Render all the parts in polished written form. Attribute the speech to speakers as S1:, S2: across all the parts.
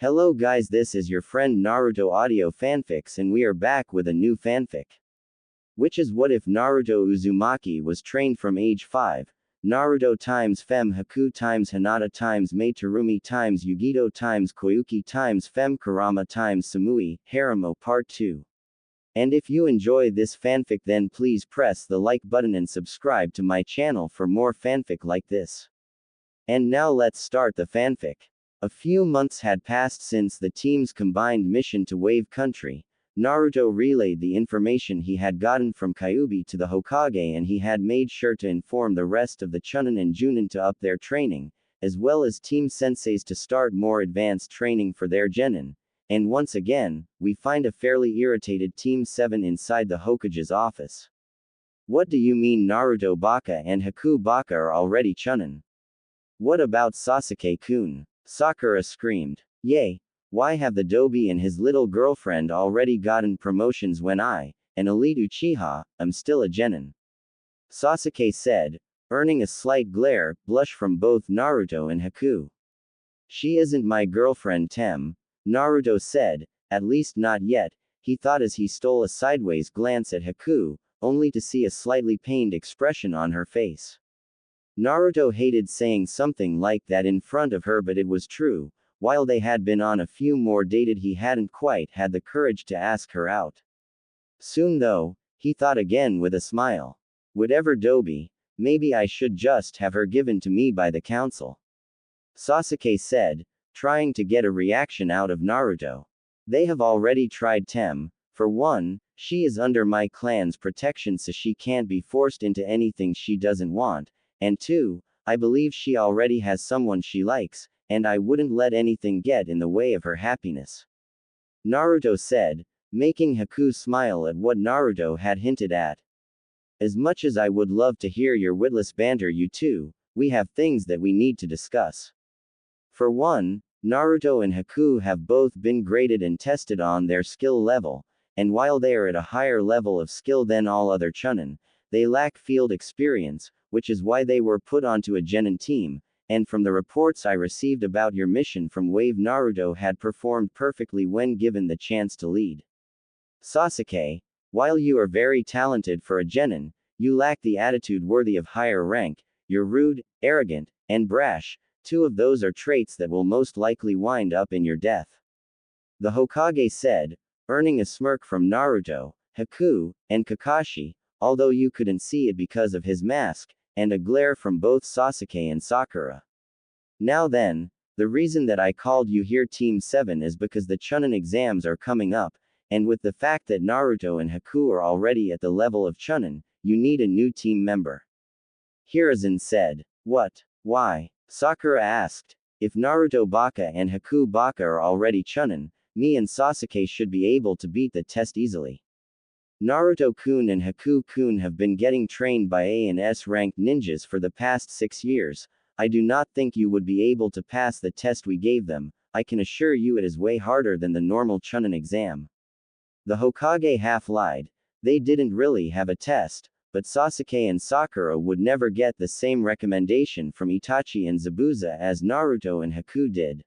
S1: Hello guys, this is your friend Naruto Audio Fanfics and we are back with a new fanfic. Which is what if Naruto Uzumaki was trained from age 5, Naruto times Fem Haku times Hinata times Mei Terumi times Yugito times Koyuki times Fem Kurama times Samui, Harem Part 2. And if you enjoy this fanfic then please press the like button and subscribe to my channel for more fanfic like this. And now let's start the fanfic. A few months had passed since the team's combined mission to Wave Country. Naruto relayed the information he had gotten from Kyuubi to the Hokage and he had made sure to inform the rest of the Chunin and Junin to up their training, as well as team senseis to start more advanced training for their genin. And once again, we find a fairly irritated Team 7 inside the Hokage's office. What do you mean Naruto Baka and Haku Baka are already Chunin? What about Sasuke-kun? Sakura screamed. Yay! Why have the Dobi and his little girlfriend already gotten promotions when I, an elite Uchiha, am still a genin? Sasuke said, earning a slight blush from both Naruto and Haku. She isn't my girlfriend Tem, Naruto said, at least not yet, he thought as he stole a sideways glance at Haku, only to see a slightly pained expression on her face. Naruto hated saying something like that in front of her, but it was true. While they had been on a few more dates, he hadn't quite had the courage to ask her out. Soon though, he thought again with a smile. Whatever Dobi, maybe I should just have her given to me by the council. Sasuke said, trying to get a reaction out of Naruto. They have already tried Tem. For one, she is under my clan's protection so she can't be forced into anything she doesn't want. And 2, I believe she already has someone she likes, and I wouldn't let anything get in the way of her happiness. Naruto said, making Haku smile at what Naruto had hinted at. As much as I would love to hear your witless banter you two, we have things that we need to discuss. For one, Naruto and Haku have both been graded and tested on their skill level, and while they are at a higher level of skill than all other Chunin, they lack field experience, which is why they were put onto a genin team, and from the reports I received about your mission from Wave, Naruto had performed perfectly when given the chance to lead. Sasuke, while you are very talented for a genin, you lack the attitude worthy of higher rank. You're rude, arrogant, and brash. 2 of those are traits that will most likely wind up in your death. The Hokage said, earning a smirk from Naruto, Haku, and Kakashi, although you couldn't see it because of his mask, and a glare from both Sasuke and Sakura. Now then, the reason that I called you here Team 7 is because the Chunin exams are coming up, and with the fact that Naruto and Haku are already at the level of Chunin, you need a new team member. Hiruzen said. What? Why? Sakura asked. If Naruto Baka and Haku Baka are already Chunin, me and Sasuke should be able to beat the test easily. Naruto-kun and Haku-kun have been getting trained by A and S ranked ninjas for the past 6 years. I do not think you would be able to pass the test we gave them. I can assure you it is way harder than the normal Chunin exam. The Hokage half lied. They didn't really have a test, but Sasuke and Sakura would never get the same recommendation from Itachi and Zabuza as Naruto and Haku did.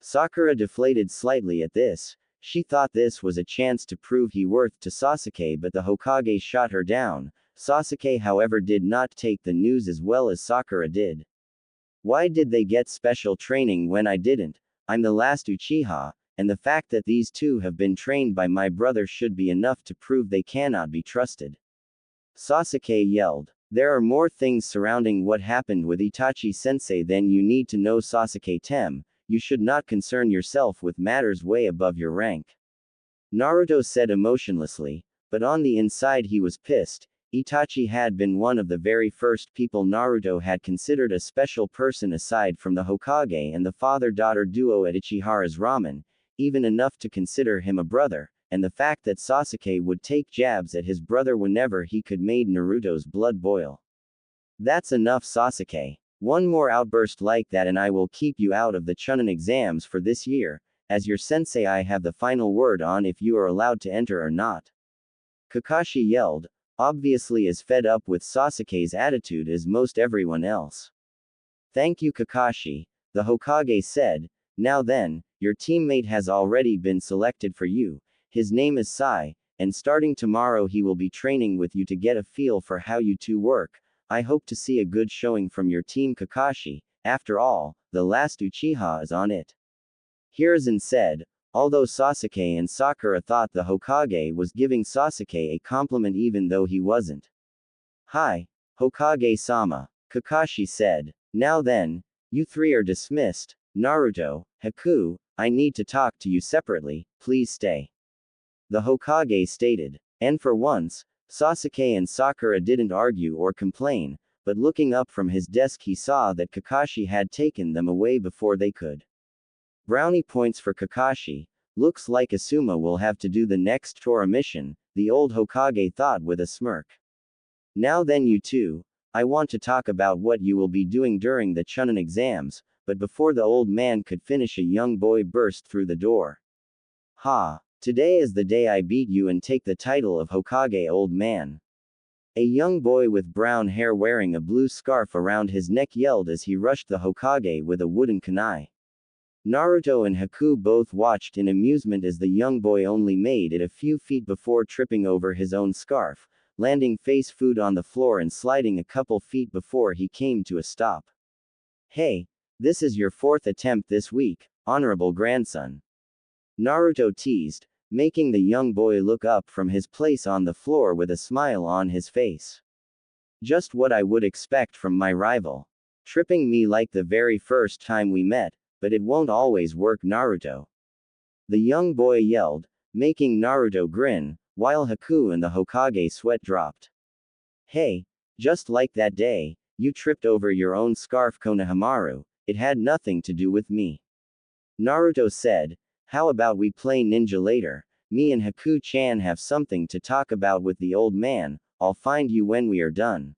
S1: Sakura deflated slightly at this. She thought this was a chance to prove he worth to Sasuke, but the Hokage shot her down. Sasuke however did not take the news as well as Sakura did. Why did they get special training when I didn't? I'm the last Uchiha, and the fact that these 2 have been trained by my brother should be enough to prove they cannot be trusted. Sasuke yelled. There are more things surrounding what happened with Itachi-sensei than you need to know. Sasuke Tem. You should not concern yourself with matters way above your rank. Naruto said emotionlessly, but on the inside he was pissed. Itachi had been one of the very first people Naruto had considered a special person aside from the Hokage and the father-daughter duo at Ichihara's ramen, even enough to consider him a brother, and the fact that Sasuke would take jabs at his brother whenever he could made Naruto's blood boil. That's enough, Sasuke. One more outburst like that and I will keep you out of the Chunin exams for this year. As your sensei I have the final word on if you are allowed to enter or not. Kakashi yelled, obviously as fed up with Sasuke's attitude as most everyone else. Thank you Kakashi, the Hokage said, Now then, your teammate has already been selected for you. His name is Sai, and starting tomorrow he will be training with you to get a feel for how you two work. I hope to see a good showing from your team Kakashi. After all, the last Uchiha is on it. Hiruzen said, although Sasuke and Sakura thought the Hokage was giving Sasuke a compliment even though he wasn't. Hi, Hokage-sama, Kakashi said. Now then, you three are dismissed. Naruto, Haku, I need to talk to you separately, please stay. The Hokage stated. And for once, Sasuke and Sakura didn't argue or complain, but looking up from his desk he saw that Kakashi had taken them away before they could. Brownie points for Kakashi. Looks like Asuma will have to do the next Tora mission, the old Hokage thought with a smirk. Now then you two, I want to talk about what you will be doing during the Chunin exams, but before the old man could finish a young boy burst through the door. Ha! Today is the day I beat you and take the title of Hokage old man. A young boy with brown hair wearing a blue scarf around his neck yelled as he rushed the Hokage with a wooden kunai. Naruto and Haku both watched in amusement as the young boy only made it a few feet before tripping over his own scarf, landing face food on the floor and sliding a couple feet before he came to a stop. Hey, this is your fourth attempt this week, honorable grandson. Naruto teased, making the young boy look up from his place on the floor with a smile on his face. Just what I would expect from my rival. Tripping me like the very first time we met, but it won't always work, Naruto. The young boy yelled, making Naruto grin, while Haku and the Hokage sweat dropped. Hey, just like that day, you tripped over your own scarf, Konohamaru, it had nothing to do with me. Naruto said, how about we play ninja later? Me and Haku-chan have something to talk about with the old man, I'll find you when we are done.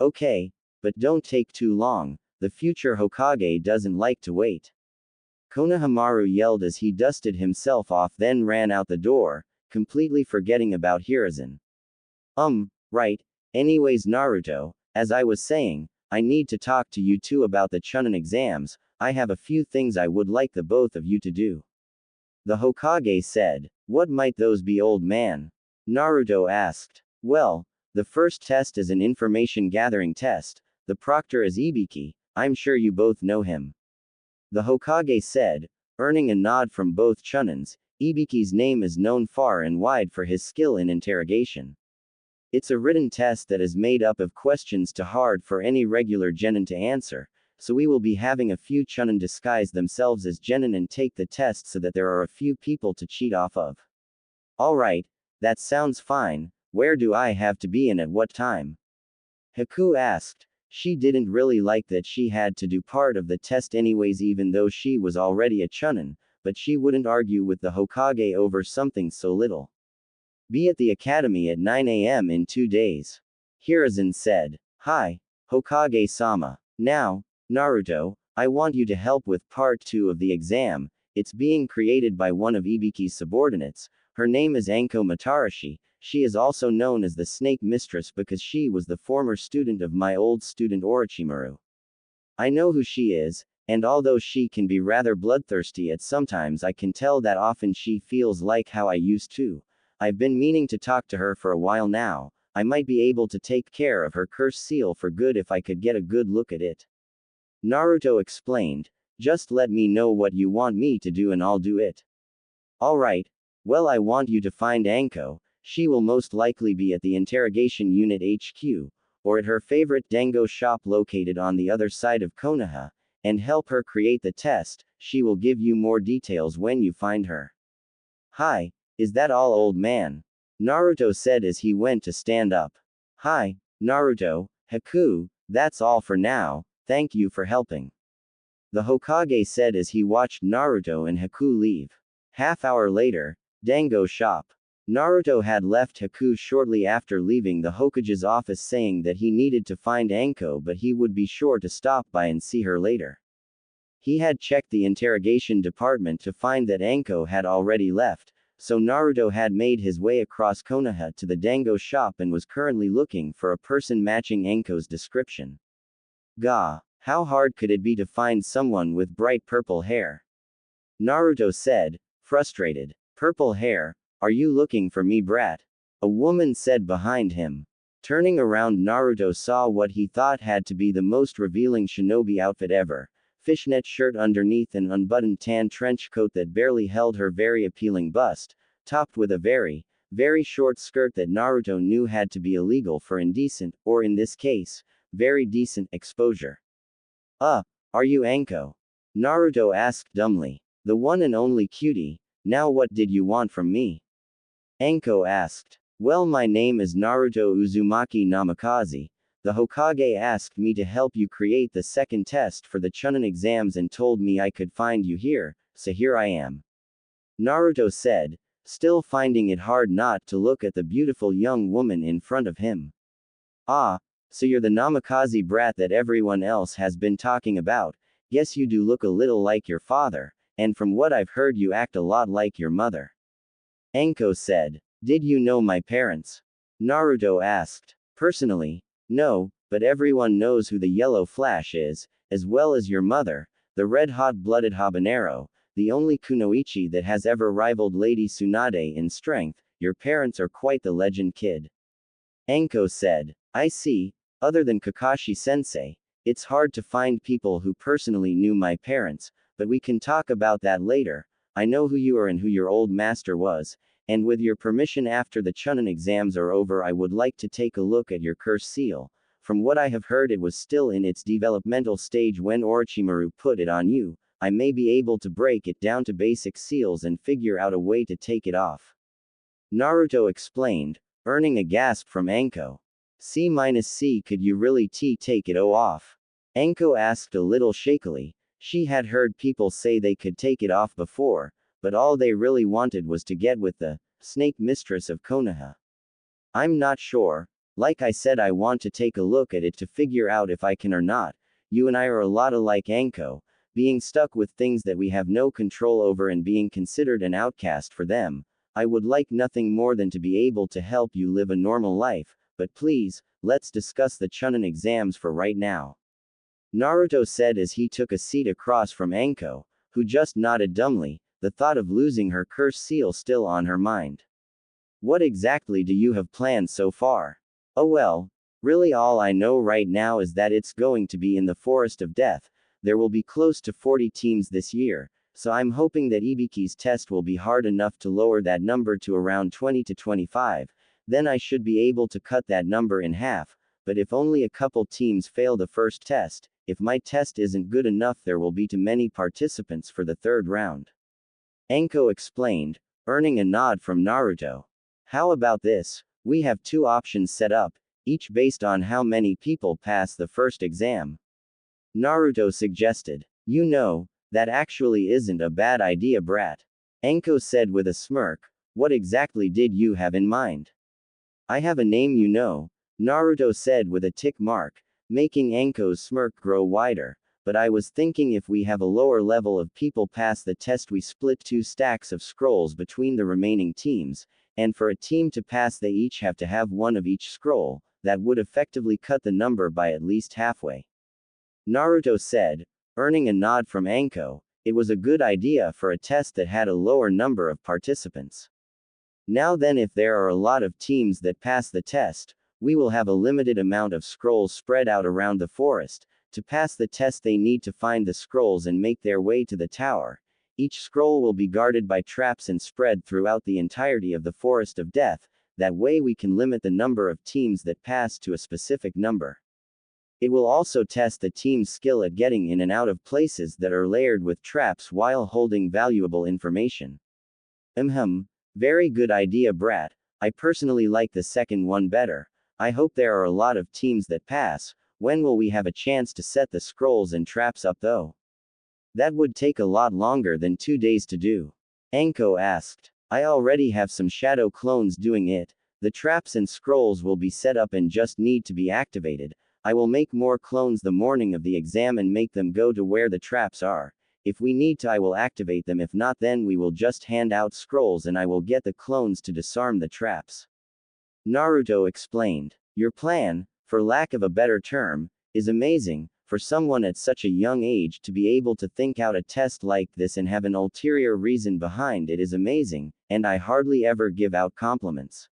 S1: Okay, but don't take too long, the future Hokage doesn't like to wait. Konohamaru yelled as he dusted himself off then ran out the door, completely forgetting about Hiruzen. Right, anyways Naruto, as I was saying, I need to talk to you two about the Chunin exams, I have a few things I would like the both of you to do. The Hokage said, what might those be, old man? Naruto asked. Well, the first test is an information gathering test, the proctor is Ibiki, I'm sure you both know him. The Hokage said, earning a nod from both Chunins. Ibiki's name is known far and wide for his skill in interrogation. It's a written test that is made up of questions too hard for any regular genin to answer, so we will be having a few Chunin disguise themselves as genin and take the test so that there are a few people to cheat off of. Alright, that sounds fine, where do I have to be and at what time? Haku asked. She didn't really like that she had to do part of the test anyways even though she was already a Chunin, but she wouldn't argue with the Hokage over something so little. Be at the academy at 9 a.m. in 2 days. Hiruzen said. Hi, Hokage-sama. Now, Naruto, I want you to help with part 2 of the exam, it's being created by one of Ibiki's subordinates, her name is Anko Matarashi, she is also known as the Snake Mistress because she was the former student of my old student Orochimaru. I know who she is, and although she can be rather bloodthirsty at sometimes I can tell that often she feels like how I used to. I've been meaning to talk to her for a while now, I might be able to take care of her curse seal for good if I could get a good look at it. Naruto explained, just let me know what you want me to do and I'll do it. Alright, well I want you to find Anko, she will most likely be at the interrogation unit HQ, or at her favorite dango shop located on the other side of Konoha, and help her create the test, she will give you more details when you find her. Hi, is that all, old man? Naruto said as he went to stand up. Hi, Naruto, Haku, that's all for now, thank you for helping. The Hokage said as he watched Naruto and Haku leave. Half-hour later, dango shop. Naruto had left Haku shortly after leaving the Hokage's office saying that he needed to find Anko but he would be sure to stop by and see her later. He had checked the interrogation department to find that Anko had already left, so Naruto had made his way across Konoha to the dango shop and was currently looking for a person matching Anko's description. Gah, how hard could it be to find someone with bright purple hair? Naruto said, frustrated. Purple hair, are you looking for me, brat? A woman said behind him. Turning around, Naruto saw what he thought had to be the most revealing shinobi outfit ever. Fishnet shirt underneath an unbuttoned tan trench coat that barely held her very appealing bust, topped with a very short skirt that Naruto knew had to be illegal for indecent, or in this case, very decent, exposure. Are you Anko? Naruto asked dumbly. The one and only cutie. Now what did you want from me? Anko asked. Well, my name is Naruto Uzumaki Namikaze. The Hokage asked me to help you create the second test for the Chunin exams and told me I could find you here, so here I am. Naruto said, still finding it hard not to look at the beautiful young woman in front of him. Ah, so you're the Namikaze brat that everyone else has been talking about. Guess you do look a little like your father, and from what I've heard you act a lot like your mother. Anko said. Did you know my parents? Naruto asked. Personally, no, but everyone knows who the Yellow Flash is, as well as your mother, the red-hot-blooded habanero, the only kunoichi that has ever rivaled Lady Tsunade in strength. Your parents are quite the legend, kid. Anko said. I see. Other than Kakashi-sensei, it's hard to find people who personally knew my parents, but we can talk about that later. I know who you are and who your old master was, and with your permission, after the Chunin exams are over, I would like to take a look at your curse seal. From what I have heard, it was still in its developmental stage when Orochimaru put it on you. I may be able to break it down to basic seals and figure out a way to take it off. Naruto explained, earning a gasp from Anko. C-C, could you really take it off? Anko asked a little shakily. She had heard people say they could take it off before, but all they really wanted was to get with the snake mistress of Konoha. I'm not sure. Like I said, I want to take a look at it to figure out if I can or not. You and I are a lot alike, Anko, being stuck with things that we have no control over and being considered an outcast for them. I would like nothing more than to be able to help you live a normal life, but please, let's discuss the Chunin exams for right now. Naruto said as he took a seat across from Anko, who just nodded dumbly, the thought of losing her curse seal still on her mind. What exactly do you have planned so far? Oh well, really all I know right now is that it's going to be in the Forest of Death. There will be close to 40 teams this year, so I'm hoping that Ibiki's test will be hard enough to lower that number to around 20 to 25, then I should be able to cut that number in half, but if only a couple teams fail the first test, if my test isn't good enough, there will be too many participants for the third round. Anko explained, earning a nod from Naruto. How about this? We have two options set up, each based on how many people pass the first exam. Naruto suggested. You know, that actually isn't a bad idea, brat. Anko said with a smirk. What exactly did you have in mind? I have a name, you know, Naruto said with a tick mark, making Anko's smirk grow wider. But I was thinking if we have a lower level of people pass the test, we split 2 stacks of scrolls between the remaining teams, and for a team to pass they each have to have one of each scroll. That would effectively cut the number by at least halfway. Naruto said, earning a nod from Anko. It was a good idea for a test that had a lower number of participants. Now then, if there are a lot of teams that pass the test, we will have a limited amount of scrolls spread out around the forest. To pass the test they need to find the scrolls and make their way to the tower. Each scroll will be guarded by traps and spread throughout the entirety of the Forest of Death. That way we can limit the number of teams that pass to a specific number. It will also test the team's skill at getting in and out of places that are layered with traps while holding valuable information. Very good idea, brat. I personally like the second one better. I hope there are a lot of teams that pass. When will we have a chance to set the scrolls and traps up though? That would take a lot longer than 2 days to do. Anko asked. I already have some shadow clones doing it. The traps and scrolls will be set up and just need to be activated. I will make more clones the morning of the exam and make them go to where the traps are. If we need to, I will activate them. If not, then we will just hand out scrolls and I will get the clones to disarm the traps. Naruto explained. Your plan, for lack of a better term, is amazing. For someone at such a young age to be able to think out a test like this and have an ulterior reason behind it is amazing, and I hardly ever give out compliments.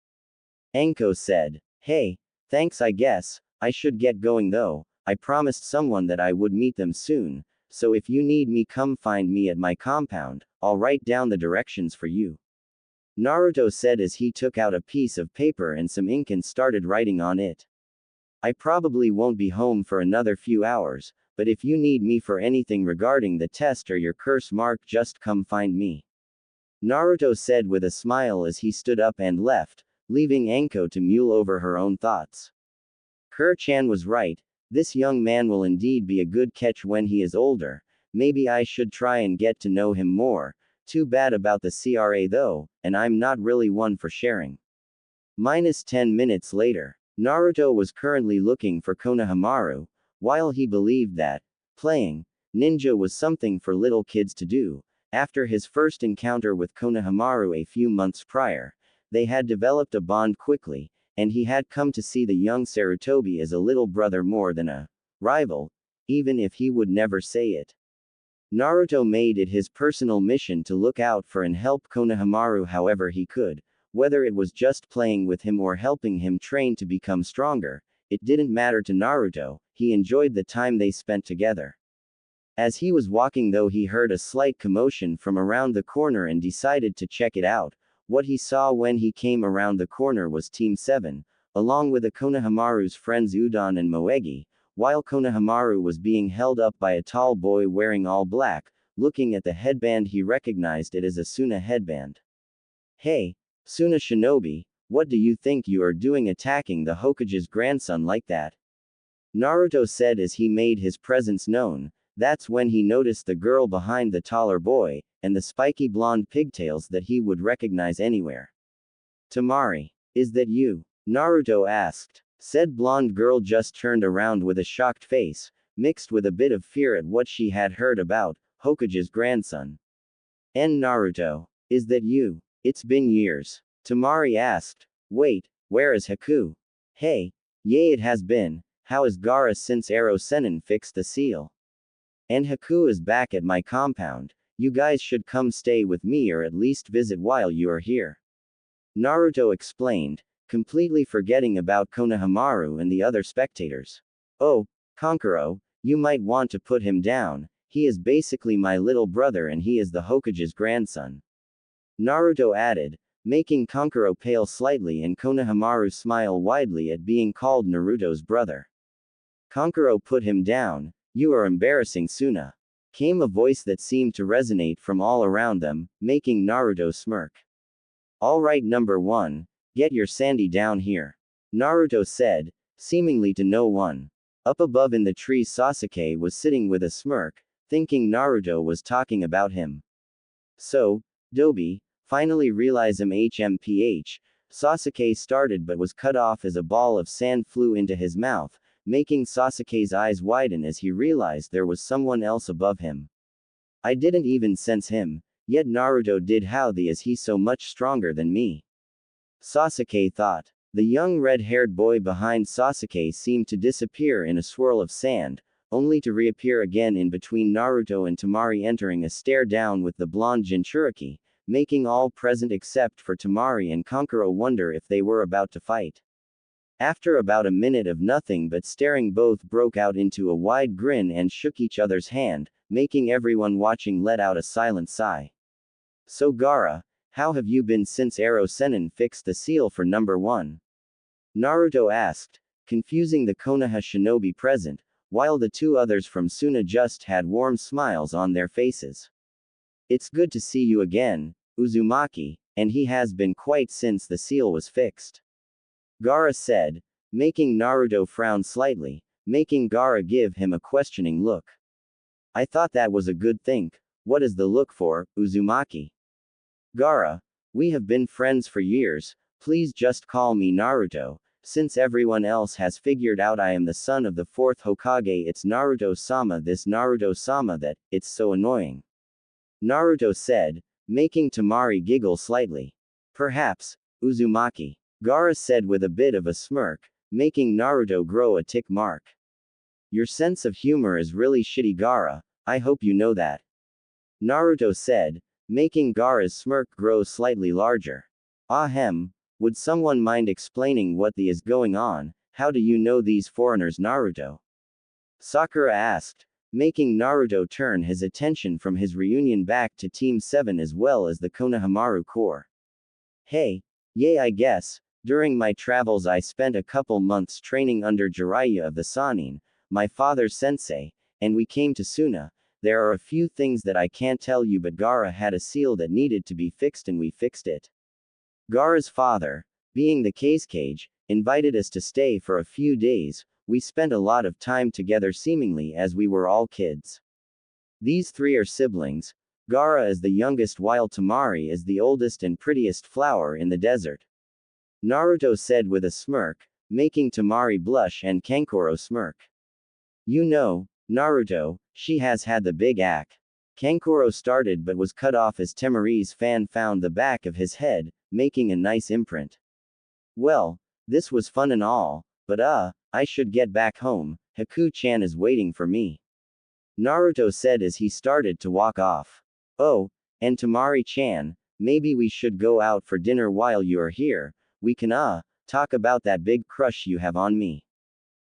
S1: Enko said. Hey, thanks I guess, I should get going though, I promised someone that I would meet them soon, so if you need me come find me at my compound, I'll write down the directions for you. Naruto said as he took out a piece of paper and some ink and started writing on it. I probably won't be home for another few hours, but if you need me for anything regarding the test or your curse mark just come find me. Naruto said with a smile as he stood up and left, leaving Anko to mule over her own thoughts. Kur-chan was right, this young man will indeed be a good catch when he is older, maybe I should try and get to know him more, too bad about the CRA though, and I'm not really one for sharing. -10 minutes later. Naruto was currently looking for Konohamaru, while he believed that playing ninja was something for little kids to do. After his first encounter with Konohamaru a few months prior, they had developed a bond quickly, and he had come to see the young Sarutobi as a little brother more than a rival, even if he would never say it. Naruto made it his personal mission to look out for and help Konohamaru however he could, whether it was just playing with him or helping him train to become stronger, it didn't matter to Naruto, he enjoyed the time they spent together. As he was walking though he heard a slight commotion from around the corner and decided to check it out. What he saw when he came around the corner was Team 7, along with Konohamaru's friends Udon and Moegi, while Konohamaru was being held up by a tall boy wearing all black. Looking at the headband he recognized it as a Suna headband. Hey, Suna Shinobi, what do you think you are doing attacking the Hokage's grandson like that? Naruto said as he made his presence known. That's when he noticed the girl behind the taller boy, and the spiky blonde pigtails that he would recognize anywhere. Tamari, is that you? Naruto asked. Said blonde girl just turned around with a shocked face, mixed with a bit of fear at what she had heard about Hokage's grandson. Naruto, is that you? It's been years. Tamari asked. Wait, where is Haku? Hey, yay it has been, how is Gaara since Ero Sennin fixed the seal? And Haku is back at my compound, you guys should come stay with me or at least visit while you are here. Naruto explained, completely forgetting about Konohamaru and the other spectators. Oh, Kankuro, you might want to put him down, he is basically my little brother and he is the Hokage's grandson. Naruto added, making Kankuro pale slightly and Konohamaru smile widely at being called Naruto's brother. Kankuro put him down, you are embarrassing Suna. Came a voice that seemed to resonate from all around them, making Naruto smirk. Alright number 1, get your Sandy down here. Naruto said, seemingly to no one. Up above in the trees Sasuke was sitting with a smirk, thinking Naruto was talking about him. So, Dobi, finally realize HMPH, Sasuke started but was cut off as a ball of sand flew into his mouth, making Sasuke's eyes widen as he realized there was someone else above him. I didn't even sense him, yet Naruto did. How the is he so much stronger than me? Sasuke thought. The young red-haired boy behind Sasuke seemed to disappear in a swirl of sand, only to reappear again in between Naruto and Tamari entering a stare down with the blonde Jinchuriki, making all present except for Tamari and Kankuro wonder if they were about to fight. After about a minute of nothing but staring, both broke out into a wide grin and shook each other's hand, making everyone watching let out a silent sigh. So Gaara, how have you been since Ero Sennin fixed the seal for number 1? Naruto asked, confusing the Konoha shinobi present, while the two others from Suna just had warm smiles on their faces. It's good to see you again, Uzumaki, and he has been quite since the seal was fixed. Gaara said, making Naruto frown slightly, making Gaara give him a questioning look. I thought that was a good thing. What is the look for, Uzumaki? Gaara, we have been friends for years, please just call me Naruto, since everyone else has figured out I am the son of the 4th Hokage. It's Naruto-sama, this Naruto-sama that, it's so annoying. Naruto said, making Tamari giggle slightly. Perhaps, Uzumaki. Gaara said with a bit of a smirk, making Naruto grow a tick mark. Your sense of humor is really shitty, Gaara. I hope you know that. Naruto said, making Gaara's smirk grow slightly larger. Ahem, would someone mind explaining what the is going on? How do you know these foreigners, Naruto? Sakura asked, making Naruto turn his attention from his reunion back to Team 7 as well as the Konohamaru Corps. Hey, yay, I guess. During my travels I spent a couple months training under Jiraiya of the Sannin, my father's sensei, and we came to Suna. There are a few things that I can't tell you, but Gaara had a seal that needed to be fixed and we fixed it. Gaara's father, being the Cage, invited us to stay for a few days. We spent a lot of time together seemingly as we were all kids. These three are siblings. Gaara is the youngest while Temari is the oldest and prettiest flower in the desert. Naruto said with a smirk, making Temari blush and Kankuro smirk. You know, Naruto, she has had the big act. Kankuro started but was cut off as Temari's fan found the back of his head, making a nice imprint. Well, this was fun and all, but I should get back home. Haku-chan is waiting for me. Naruto said as he started to walk off. Oh, and Temari-chan, maybe we should go out for dinner while you are here. We can talk about that big crush you have on me.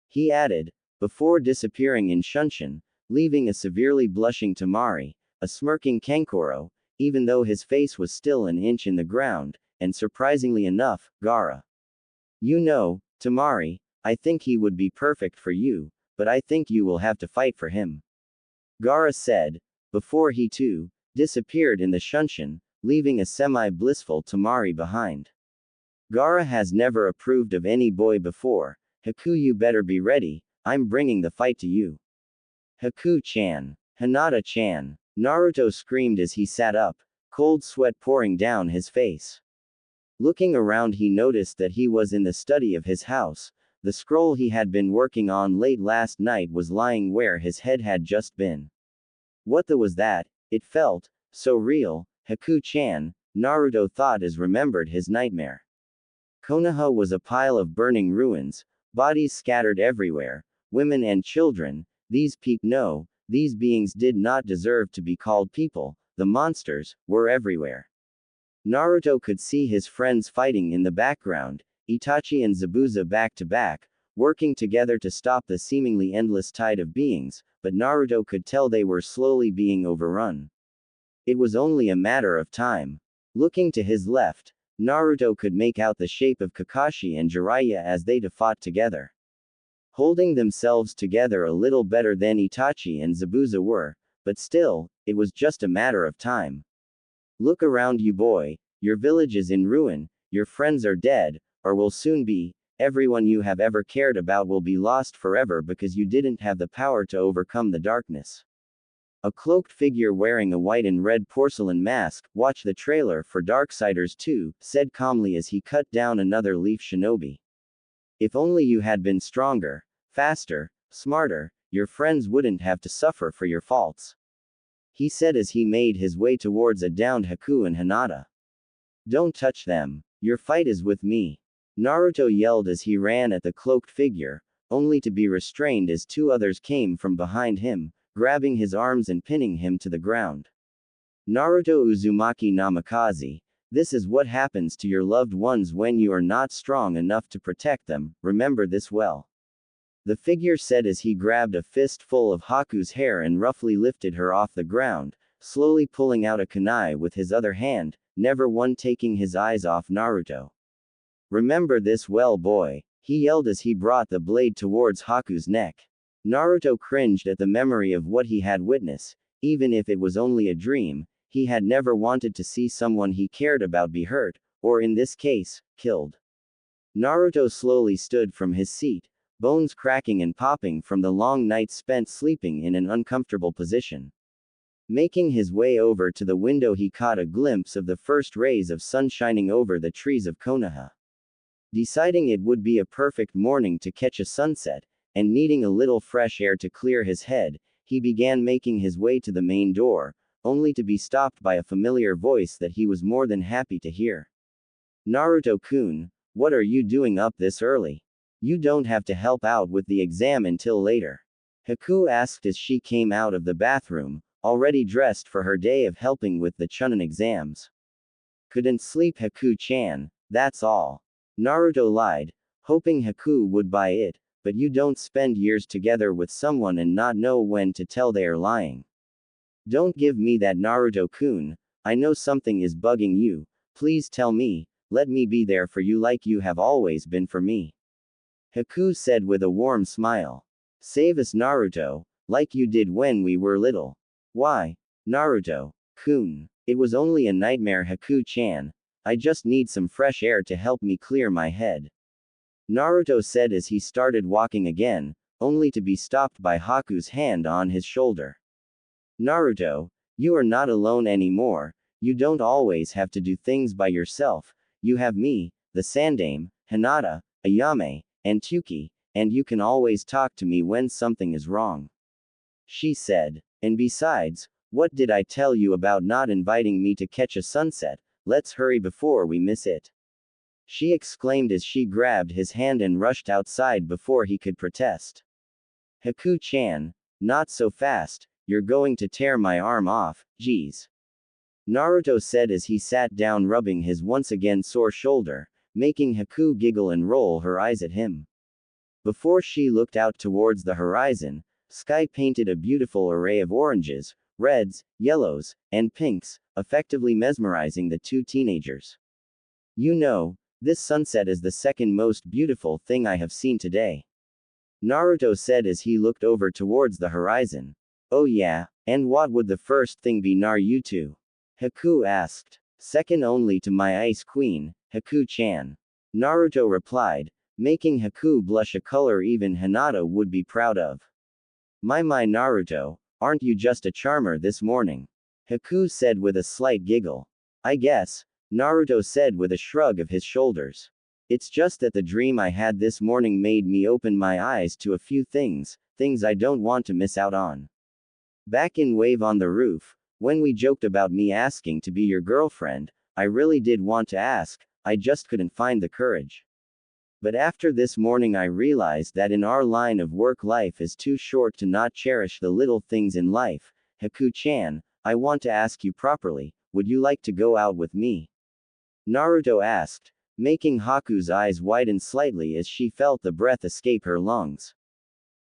S1: He added, before disappearing in Shunshin, leaving a severely blushing Temari, a smirking Kankuro, even though his face was still an inch in the ground, and surprisingly enough, Gaara. You know, Temari, I think he would be perfect for you, but I think you will have to fight for him. Gaara said, before he too disappeared in the Shunshin, leaving a semi-blissful Temari behind. Gaara has never approved of any boy before. Haku, you better be ready, I'm bringing the fight to you. Haku-chan. Hinata-chan. Naruto screamed as he sat up, cold sweat pouring down his face. Looking around he noticed that he was in the study of his house. The scroll he had been working on late last night was lying where his head had just been. What the was that? It felt so real. Haku-chan, Naruto thought as remembered his nightmare. Konoha was a pile of burning ruins, bodies scattered everywhere, women and children. These beings did not deserve to be called people. The monsters were everywhere. Naruto could see his friends fighting in the background, Itachi and Zabuza back to back, working together to stop the seemingly endless tide of beings, but Naruto could tell they were slowly being overrun. It was only a matter of time. Looking to his left, Naruto could make out the shape of Kakashi and Jiraiya as they fought together. Holding themselves together a little better than Itachi and Zabuza were, but still, it was just a matter of time. Look around you, boy, your village is in ruin, your friends are dead, or will soon be, everyone you have ever cared about will be lost forever because you didn't have the power to overcome the darkness. A cloaked figure wearing a white and red porcelain mask, watch the trailer for Darksiders 2, said calmly as he cut down another leaf shinobi. If only you had been stronger, faster, smarter, your friends wouldn't have to suffer for your faults. He said as he made his way towards a downed Haku and Hinata. Don't touch them. Your fight is with me. Naruto yelled as he ran at the cloaked figure, only to be restrained as two others came from behind him, grabbing his arms and pinning him to the ground. Naruto Uzumaki Namikaze. This is what happens to your loved ones when you are not strong enough to protect them, remember this well. The figure said as he grabbed a fistful of Haku's hair and roughly lifted her off the ground, slowly pulling out a kunai with his other hand, never one taking his eyes off Naruto. Remember this well, boy, he yelled as he brought the blade towards Haku's neck. Naruto cringed at the memory of what he had witnessed. Even if it was only a dream, he had never wanted to see someone he cared about be hurt, or in this case, killed. Naruto slowly stood from his seat, bones cracking and popping from the long night spent sleeping in an uncomfortable position. Making his way over to the window he caught a glimpse of the first rays of sun shining over the trees of Konoha. Deciding it would be a perfect morning to catch a sunset, and needing a little fresh air to clear his head, he began making his way to the main door, only to be stopped by a familiar voice that he was more than happy to hear. Naruto-kun, what are you doing up this early? You don't have to help out with the exam until later. Haku asked as she came out of the bathroom, already dressed for her day of helping with the Chunin exams. Couldn't sleep Haku-chan, that's all. Naruto lied, hoping Haku would buy it, but you don't spend years together with someone and not know when to tell they are lying. Don't give me that Naruto-kun, I know something is bugging you, please tell me, let me be there for you like you have always been for me. Haku said with a warm smile. Save us Naruto, like you did when we were little. Why? Naruto-kun. It was only a nightmare Haku-chan, I just need some fresh air to help me clear my head. Naruto said as he started walking again, only to be stopped by Haku's hand on his shoulder. Naruto, you are not alone anymore, you don't always have to do things by yourself, you have me, the Sandaime, Hinata, Ayame, and Tuki, and you can always talk to me when something is wrong. She said. And besides, what did I tell you about not inviting me to catch a sunset? Let's hurry before we miss it. She exclaimed as she grabbed his hand and rushed outside before he could protest. Haku-chan, not so fast, you're going to tear my arm off, geez. Naruto said as he sat down rubbing his once again sore shoulder, making Haku giggle and roll her eyes at him. Before she looked out towards the horizon, sky painted a beautiful array of oranges, reds, yellows, and pinks, effectively mesmerizing the two teenagers. You know, this sunset is the second most beautiful thing I have seen today. Naruto said as he looked over towards the horizon. Oh yeah, and what would the first thing be Naruto? Haku asked. Second only to my ice queen, Haku-chan. Naruto replied, making Haku blush a color even Hinata would be proud of. My Naruto, aren't you just a charmer this morning? Haku said with a slight giggle. I guess, Naruto said with a shrug of his shoulders. It's just that the dream I had this morning made me open my eyes to a few things I don't want to miss out on. Back in Wave on the Roof, when we joked about me asking to be your girlfriend, I really did want to ask, I just couldn't find the courage. But after this morning I realized that in our line of work life is too short to not cherish the little things in life. Haku-chan, I want to ask you properly, would you like to go out with me? Naruto asked, making Haku's eyes widen slightly as she felt the breath escape her lungs.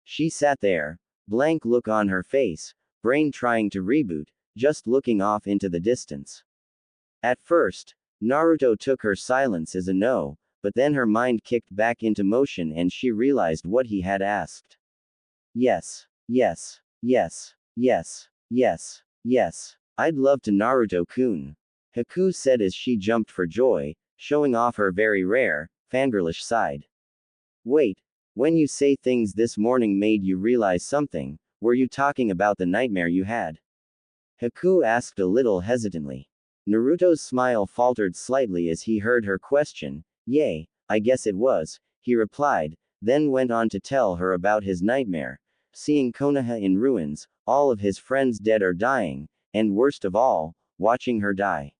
S1: She sat there, blank look on her face, brain trying to reboot, just looking off into the distance. At first, Naruto took her silence as a no, but then her mind kicked back into motion and she realized what he had asked. Yes, yes, yes, yes, yes, yes, I'd love to Naruto-kun. Haku said as she jumped for joy, showing off her very rare, fangirlish side. Wait, when you say things this morning made you realize something, were you talking about the nightmare you had? Haku asked a little hesitantly. Naruto's smile faltered slightly as he heard her question. Yay, I guess it was, he replied, then went on to tell her about his nightmare, seeing Konoha in ruins, all of his friends dead or dying, and worst of all, watching her die.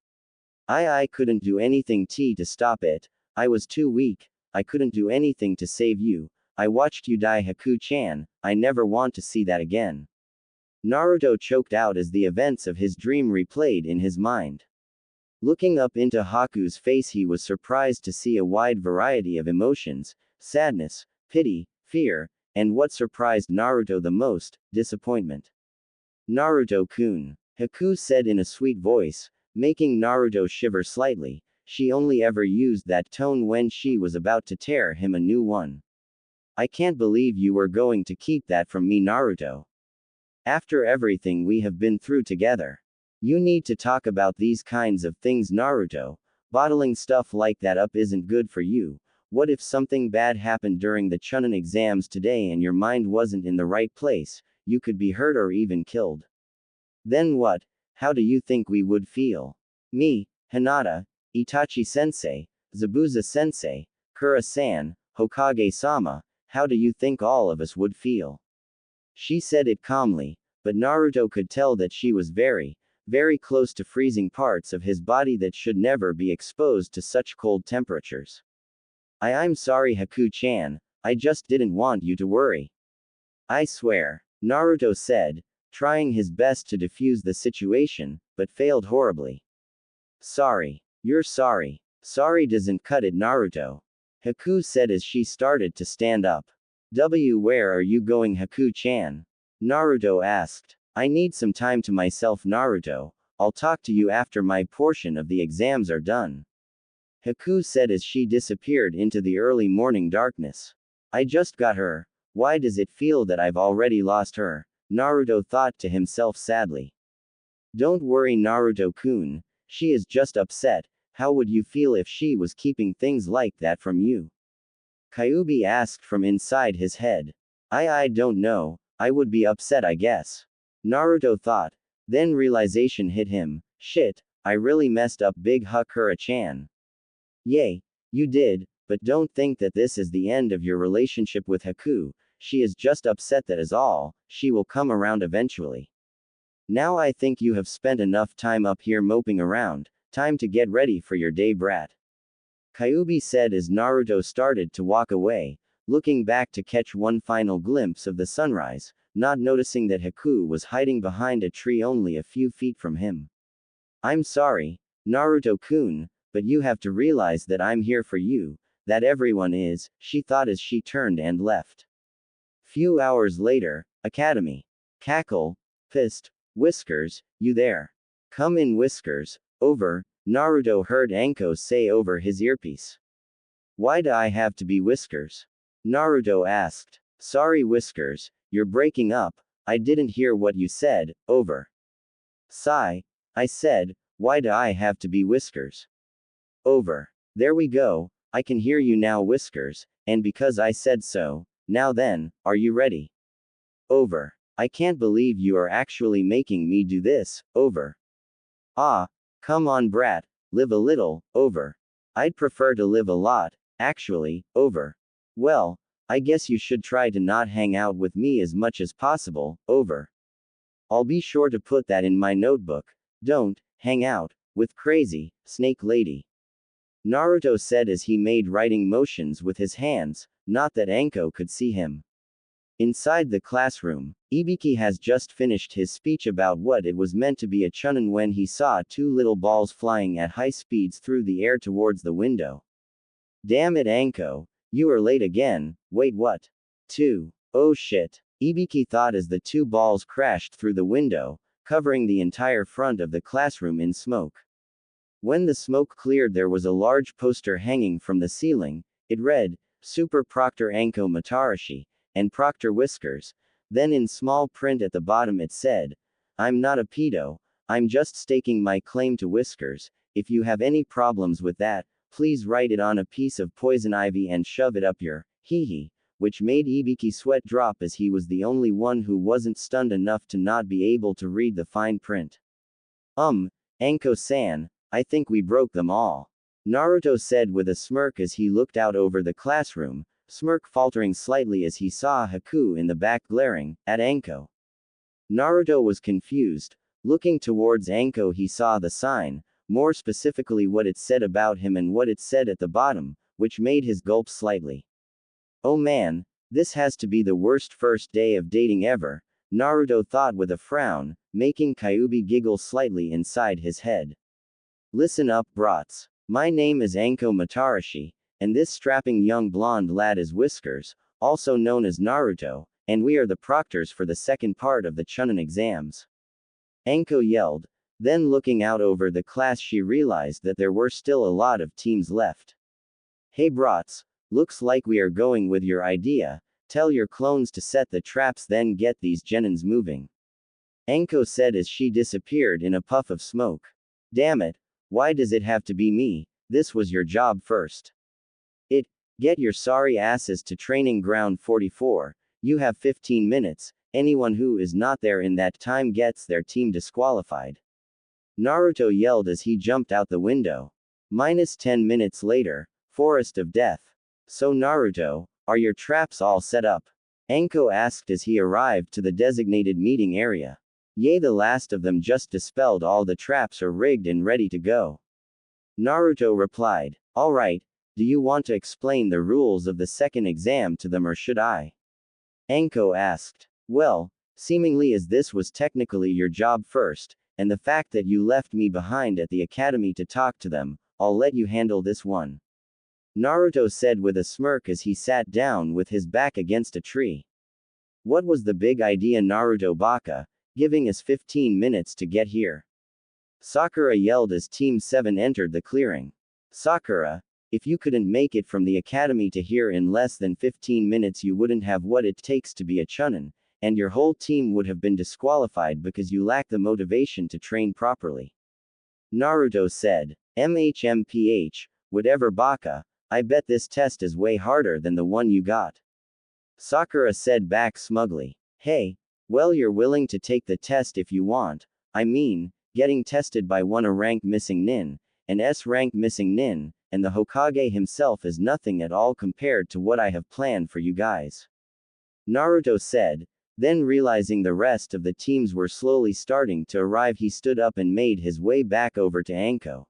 S1: I couldn't do anything to stop it, I was too weak, I couldn't do anything to save you, I watched you die Haku-chan, I never want to see that again. Naruto choked out as the events of his dream replayed in his mind. Looking up into Haku's face he was surprised to see a wide variety of emotions, sadness, pity, fear, and what surprised Naruto the most, disappointment. Naruto-kun, Haku said in a sweet voice, making Naruto shiver slightly, she only ever used that tone when she was about to tear him a new one. I can't believe you were going to keep that from me Naruto. After everything we have been through together. You need to talk about these kinds of things Naruto, bottling stuff like that up isn't good for you. What if something bad happened during the Chunin exams today and your mind wasn't in the right place, you could be hurt or even killed. Then what? How do you think we would feel? Me, Hinata, Itachi-sensei, Zabuza-sensei, Kura-san, Hokage-sama, how do you think all of us would feel? She said it calmly, but Naruto could tell that she was very close to freezing parts of his body that should never be exposed to such cold temperatures. I'm sorry Haku-chan, I just didn't want you to worry. I swear. Naruto said, trying his best to defuse the situation, but failed horribly. Sorry. You're sorry. Sorry doesn't cut it, Naruto. Haku said as she started to stand up. Where are you going, Haku-chan? Naruto asked. I need some time to myself, Naruto. I'll talk to you after my portion of the exams are done. Haku said as she disappeared into the early morning darkness. I just got her. Why does it feel that I've already lost her? Naruto thought to himself sadly. Don't worry, Naruto-kun. She is just upset. How would you feel if she was keeping things like that from you? Kyuubi asked from inside his head. I don't know. I would be upset, I guess. Naruto thought. Then realization hit him. Shit, I really messed up Big Hakura-chan. Yay, you did, but don't think that this is the end of your relationship with Haku. She is just upset, that is all. She will come around eventually. Now I think you have spent enough time up here moping around. Time to get ready for your day, brat. Kyuubi said as Naruto started to walk away, looking back to catch one final glimpse of the sunrise, not noticing that Haku was hiding behind a tree only a few feet from him. I'm sorry, Naruto-kun, but you have to realize that I'm here for you, that everyone is, she thought as she turned and left. Few hours later, Academy. Cackle. Pissed. Whiskers, you there? Come in, Whiskers. Over, Naruto heard Anko say over his earpiece. Why do I have to be Whiskers? Naruto asked. Sorry, Whiskers, you're breaking up. I didn't hear what you said. Over. Sigh. I said, why do I have to be Whiskers? Over. There we go. I can hear you now, Whiskers, and because I said so. Now then, are you ready? Over. I can't believe you are actually making me do this. Over. Ah. Come on, brat. Live a little. Over. I'd prefer to live a lot, actually. Over. Well, I guess you should try to not hang out with me as much as possible. Over. I'll be sure to put that in my notebook. Don't hang out with crazy snake lady. Naruto said as he made writing motions with his hands, not that Anko could see him. Inside the classroom, Ibiki has just finished his speech about what it was meant to be a chunin when he saw two little balls flying at high speeds through the air towards the window. Damn it, Anko, you are late again. Wait, what? 2. Oh shit. Ibiki thought as the two balls crashed through the window, covering the entire front of the classroom in smoke. When the smoke cleared, there was a large poster hanging from the ceiling. It read, Super Proctor Anko Matarashi, and Proctor Whiskers. Then in small print at the bottom it said, I'm not a pedo, I'm just staking my claim to Whiskers. If you have any problems with that, please write it on a piece of poison ivy and shove it up your hee, which made Ibiki sweat drop as he was the only one who wasn't stunned enough to not be able to read the fine print. Anko-san, I think we broke them all. Naruto said with a smirk as he looked out over the classroom, smirk faltering slightly as he saw Haku in the back glaring at Anko. Naruto was confused. Looking towards Anko, he saw the sign, more specifically what it said about him and what it said at the bottom, which made his gulp slightly. Oh man, this has to be the worst first day of dating ever, Naruto thought with a frown, making Kyuubi giggle slightly inside his head. Listen up, brats. My name is Anko Matarashi, and this strapping young blonde lad is Whiskers, also known as Naruto, and we are the proctors for the second part of the chunin exams. Anko yelled. Then looking out over the class she realized that there were still a lot of teams left. Hey brats, looks like we are going with your idea. Tell your clones to set the traps, then get these genins moving. Anko said as she disappeared in a puff of smoke. Damn it, why does it have to be me? This was your job first. Get your sorry asses to training ground 44, you have 15 minutes, anyone who is not there in that time gets their team disqualified. Naruto yelled as he jumped out the window. -10 minutes later, Forest of Death. So Naruto, are your traps all set up? Anko asked as he arrived to the designated meeting area. Yay, the last of them just dispelled, all the traps are rigged and ready to go. Naruto replied. Alright, do you want to explain the rules of the second exam to them or should I? Anko asked. Well, Seemingly as this was technically your job first, and the fact that you left me behind at the academy to talk to them, I'll let you handle this one. Naruto said with a smirk as he sat down with his back against a tree. What was the big idea, Naruto baka, giving us 15 minutes to get here? Sakura yelled as Team 7 entered the clearing. Sakura, if you couldn't make it from the academy to here in less than 15 minutes, you wouldn't have what it takes to be a chunin, and your whole team would have been disqualified because you lack the motivation to train properly. Naruto said. MHMPH, whatever baka, I bet this test is way harder than the one you got. Sakura said back smugly. Hey, well, you're willing to take the test if you want. I mean, getting tested by one a rank missing nin, an S rank missing nin, and the Hokage himself is nothing at all compared to what I have planned for you guys. Naruto said. Then realizing the rest of the teams were slowly starting to arrive, he stood up and made his way back over to Anko.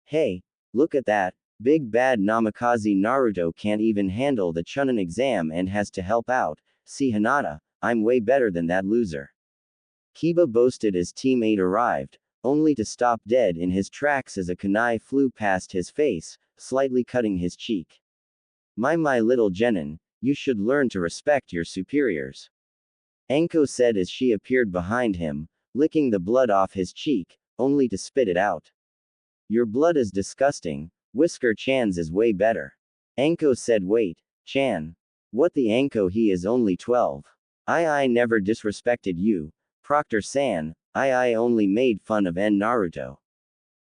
S1: Hey, look at that. Big bad Namikaze Naruto can't even handle the Chunin exam and has to help out. See Hinata, I'm way better than that loser. Kiba boasted as Team 8 arrived, only to stop dead in his tracks as a kunai flew past his face, slightly cutting his cheek. My little genin, you should learn to respect your superiors. Anko said as she appeared behind him, licking the blood off his cheek, only to spit it out. Your blood is disgusting, Whisker-chan's is way better. Anko said. Wait, Chan. What the Anko, he is only 12. I never disrespected you, Proctor-san, I only made fun of Naruto.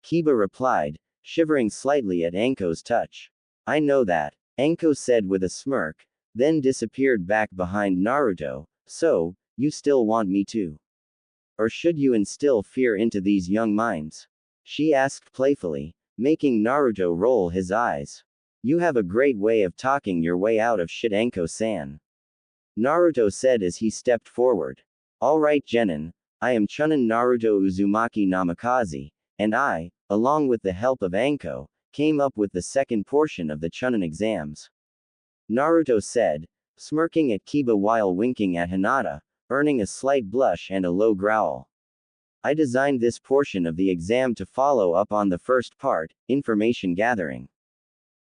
S1: Kiba replied, shivering slightly at Anko's touch. I know that, Anko said with a smirk, then disappeared back behind Naruto. So, you still want me to? Or should you instill fear into these young minds? She asked playfully, making Naruto roll his eyes. You have a great way of talking your way out of shit, Anko-san. Naruto said as he stepped forward. Alright genin, I am Chunin Naruto Uzumaki Namikaze, and I, along with the help of Anko, came up with the second portion of the Chunin exams. Naruto said, smirking at Kiba while winking at Hinata, earning a slight blush and a low growl. I designed this portion of the exam to follow up on the first part, information gathering.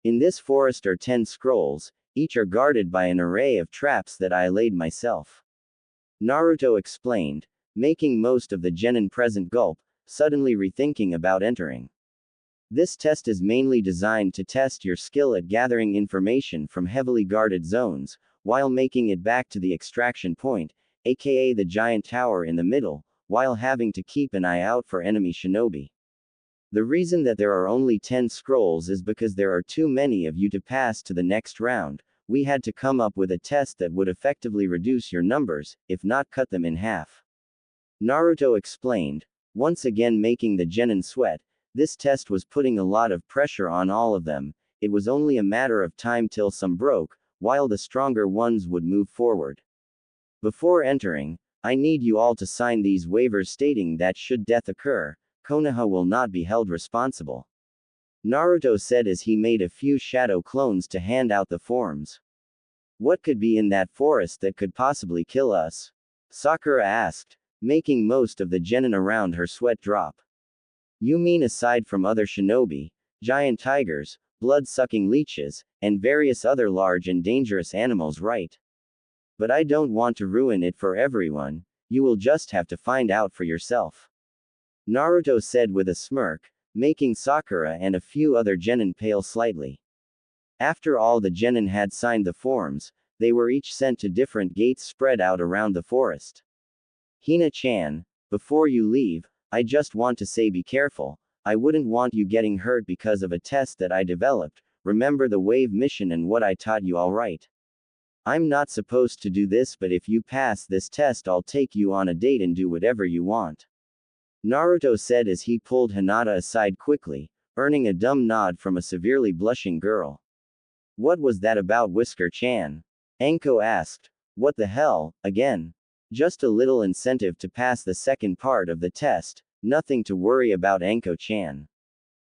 S1: In this forest are 10 scrolls, each are guarded by an array of traps that I laid myself. Naruto explained, making most of the genin present gulp, suddenly rethinking about entering. This test is mainly designed to test your skill at gathering information from heavily guarded zones, while making it back to the extraction point, aka the giant tower in the middle, while having to keep an eye out for enemy shinobi. The reason that there are only 10 scrolls is because there are too many of you to pass to the next round. We had to come up with a test that would effectively reduce your numbers, if not cut them in half. Naruto explained, once again making the genin sweat. This test was putting a lot of pressure on all of them. It was only a matter of time till some broke, while the stronger ones would move forward. Before entering, I need you all to sign these waivers stating that should death occur, Konoha will not be held responsible. Naruto said as he made a few shadow clones to hand out the forms. What could be in that forest that could possibly kill us? Sakura asked, making most of the genin around her sweat drop. You mean aside from other shinobi, giant tigers, blood-sucking leeches, and various other large and dangerous animals, right? But I don't want to ruin it for everyone, you will just have to find out for yourself. Naruto said with a smirk, making Sakura and a few other genin pale slightly. After all the genin had signed the forms, they were each sent to different gates spread out around the forest. Hina-chan, before you leave, I just want to say be careful, I wouldn't want you getting hurt because of a test that I developed. Remember the wave mission and what I taught you, alright? I'm not supposed to do this, but if you pass this test I'll take you on a date and do whatever you want. Naruto said as he pulled Hinata aside quickly, earning a dumb nod from a severely blushing girl. What was that about, Whisker-chan? Anko asked. What the hell, again? Just a little incentive to pass the second part of the test, nothing to worry about, Anko-chan.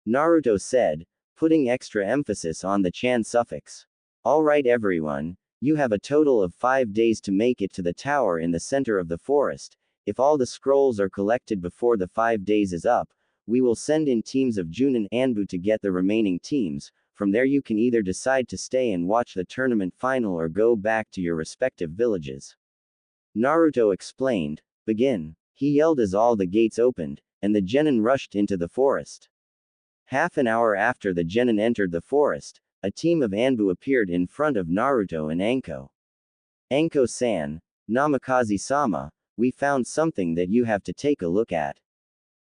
S1: Naruto said, putting extra emphasis on the chan suffix. Alright everyone, You have a total of 5 days to make it to the tower in the center of the forest. If all the scrolls are collected before the 5 days is up, we will send in teams of Jun and Anbu to get the remaining teams. From there you can either decide to stay and watch the tournament final or go back to your respective villages. Naruto explained. Begin. He yelled as all the gates opened, and the genin rushed into the forest. Half an hour after the genin entered the forest, a team of Anbu appeared in front of Naruto and Anko. Anko-san, Namikaze-sama, we found something that you have to take a look at.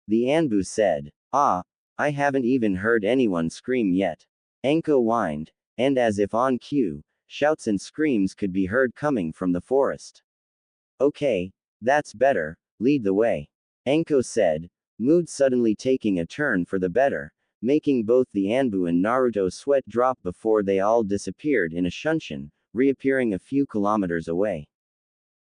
S1: The Anbu said. Ah, I haven't even heard anyone scream yet. Anko whined, and as if on cue, shouts and screams could be heard coming from the forest. Okay, that's better, lead the way. Anko said, mood suddenly taking a turn for the better, making both the Anbu and Naruto sweat drop before they all disappeared in a shunshin, reappearing a few kilometers away.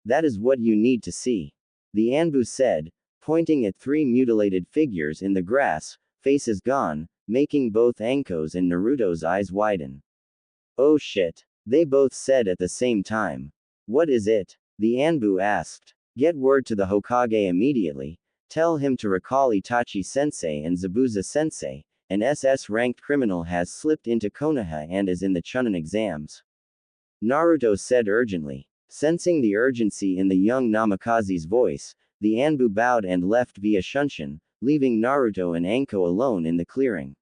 S1: That is what you need to see. The Anbu said, pointing at 3 mutilated figures in the grass, faces gone, making both Anko's and Naruto's eyes widen. Oh shit, they both said at the same time. What is it? The Anbu asked. Get word to the Hokage immediately, tell him to recall Itachi-sensei and Zabuza-sensei. An SS-ranked criminal has slipped into Konoha and is in the Chunin exams. Naruto said urgently. Sensing the urgency in the young Namikaze's voice, the Anbu bowed and left via shunshin, leaving Naruto and Anko alone in the clearing.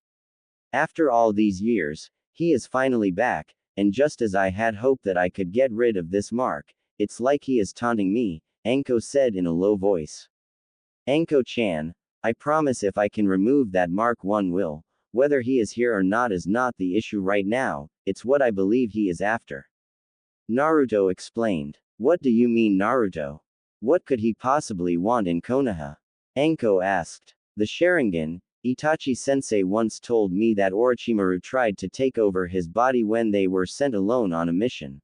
S1: After all these years, he is finally back, and just as I had hoped that I could get rid of this mark, it's like he is taunting me, Anko said in a low voice. Anko-chan, I promise if I can remove that mark one will. Whether he is here or not is not the issue right now, it's what I believe he is after. Naruto explained. What do you mean Naruto? What could he possibly want in Konoha? Anko asked. The Sharingan, Itachi-sensei once told me that Orochimaru tried to take over his body when they were sent alone on a mission.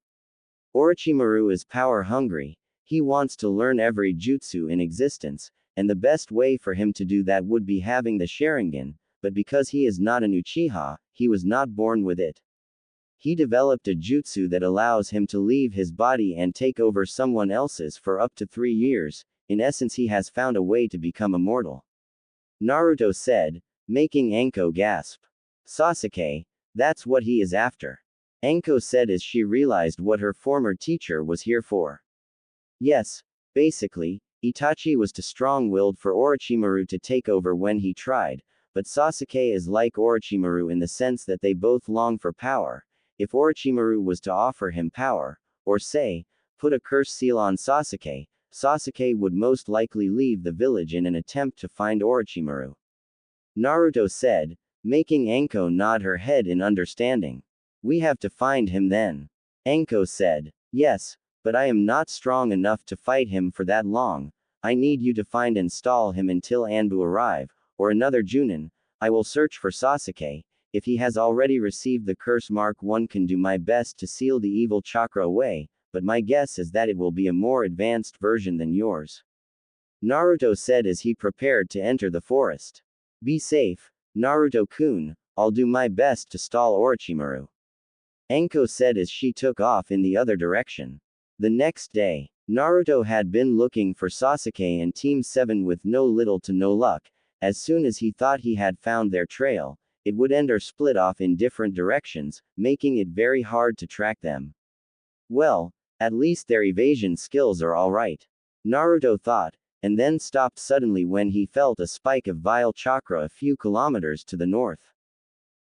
S1: Orochimaru is power-hungry. He wants to learn every jutsu in existence, and the best way for him to do that would be having the Sharingan, but because he is not an Uchiha, he was not born with it. He developed a jutsu that allows him to leave his body and take over someone else's for up to 3 years. In essence, he has found a way to become immortal. Naruto said, making Anko gasp. Sasuke, that's what he is after. Anko said as she realized what her former teacher was here for. Yes, basically, Itachi was too strong-willed for Orochimaru to take over when he tried, but Sasuke is like Orochimaru in the sense that they both long for power. If Orochimaru was to offer him power, or say, put a curse seal on Sasuke, Sasuke would most likely leave the village in an attempt to find Orochimaru. Naruto said, making Anko nod her head in understanding. We have to find him then. Anko said, yes, but I am not strong enough to fight him for that long. I need you to find and stall him until Anbu arrive, or another Junin. I will search for Sasuke. If he has already received the curse mark, one can do my best to seal the evil chakra away, but my guess is that it will be a more advanced version than yours. Naruto said as he prepared to enter the forest. Be safe, Naruto-kun, I'll do my best to stall Orochimaru. Anko said as she took off in the other direction. The next day, Naruto had been looking for Sasuke and Team 7 with no little to no luck. As soon as he thought he had found their trail, it would end or split off in different directions, making it very hard to track them. Well, at least their evasion skills are alright. Naruto thought, and then stopped suddenly when he felt a spike of vile chakra a few kilometers to the north.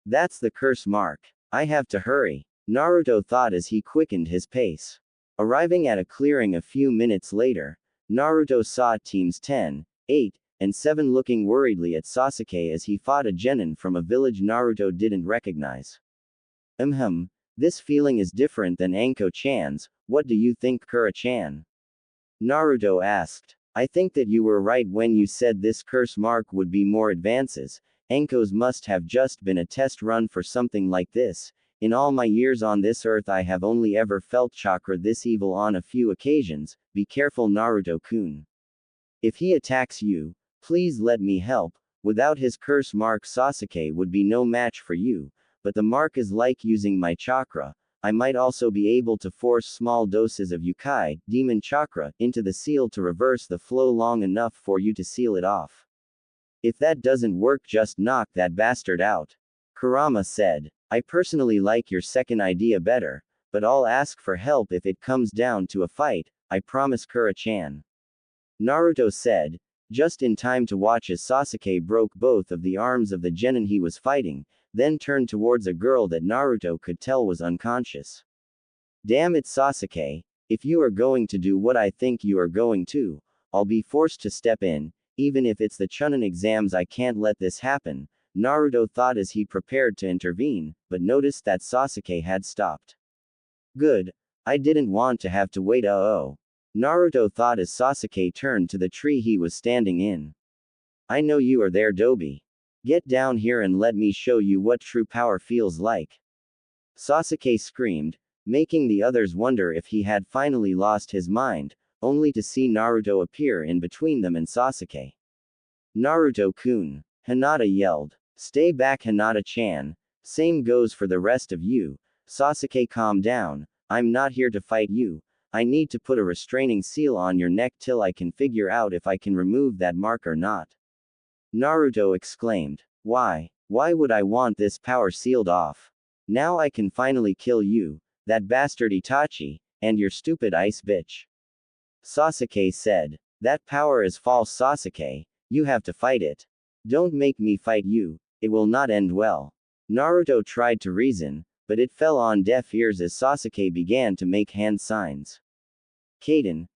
S1: That's the curse mark. I have to hurry, Naruto thought as he quickened his pace. Arriving at a clearing a few minutes later, Naruto saw teams 10, 8, and 7 looking worriedly at Sasuke as he fought a genin from a village Naruto didn't recognize. This feeling is different than Anko-chan's. What do you think, Kura-chan? Naruto asked. I think that you were right when you said this curse mark would be more advances. Anko's must have just been a test run for something like this. In all my years on this earth I have only ever felt chakra this evil on a few occasions. Be careful, Naruto-kun. If he attacks you, please let me help. Without his curse mark Sasuke would be no match for you, but the mark is like using my chakra. I might also be able to force small doses of Yukai, demon chakra, into the seal to reverse the flow long enough for you to seal it off. If that doesn't work, just knock that bastard out. Kurama said. I personally like your second idea better, but I'll ask for help if it comes down to a fight, I promise, Kura-chan. Naruto said, just in time to watch as Sasuke broke both of the arms of the genin he was fighting, then turned towards a girl that Naruto could tell was unconscious. Damn it, Sasuke, if you are going to do what I think you are going to, I'll be forced to step in, even if it's the Chunin exams. I can't let this happen, Naruto thought as he prepared to intervene, but noticed that Sasuke had stopped. Good. I didn't want to have to wait. Naruto thought as Sasuke turned to the tree he was standing in. I know you are there, Dobi. Get down here and let me show you what true power feels like. Sasuke screamed, making the others wonder if he had finally lost his mind, only to see Naruto appear in between them and Sasuke. Naruto-kun, Hinata yelled. Stay back, Hinata-chan. Same goes for the rest of you. Sasuke, calm down. I'm not here to fight you. I need to put a restraining seal on your neck till I can figure out if I can remove that mark or not. Naruto exclaimed. Why? Why would I want this power sealed off? Now I can finally kill you, that bastard Itachi, and your stupid ice bitch. Sasuke said. That power is false, Sasuke. You have to fight it. Don't make me fight you. It will not end well. Naruto tried to reason, but it fell on deaf ears as Sasuke began to make hand signs. Kaden.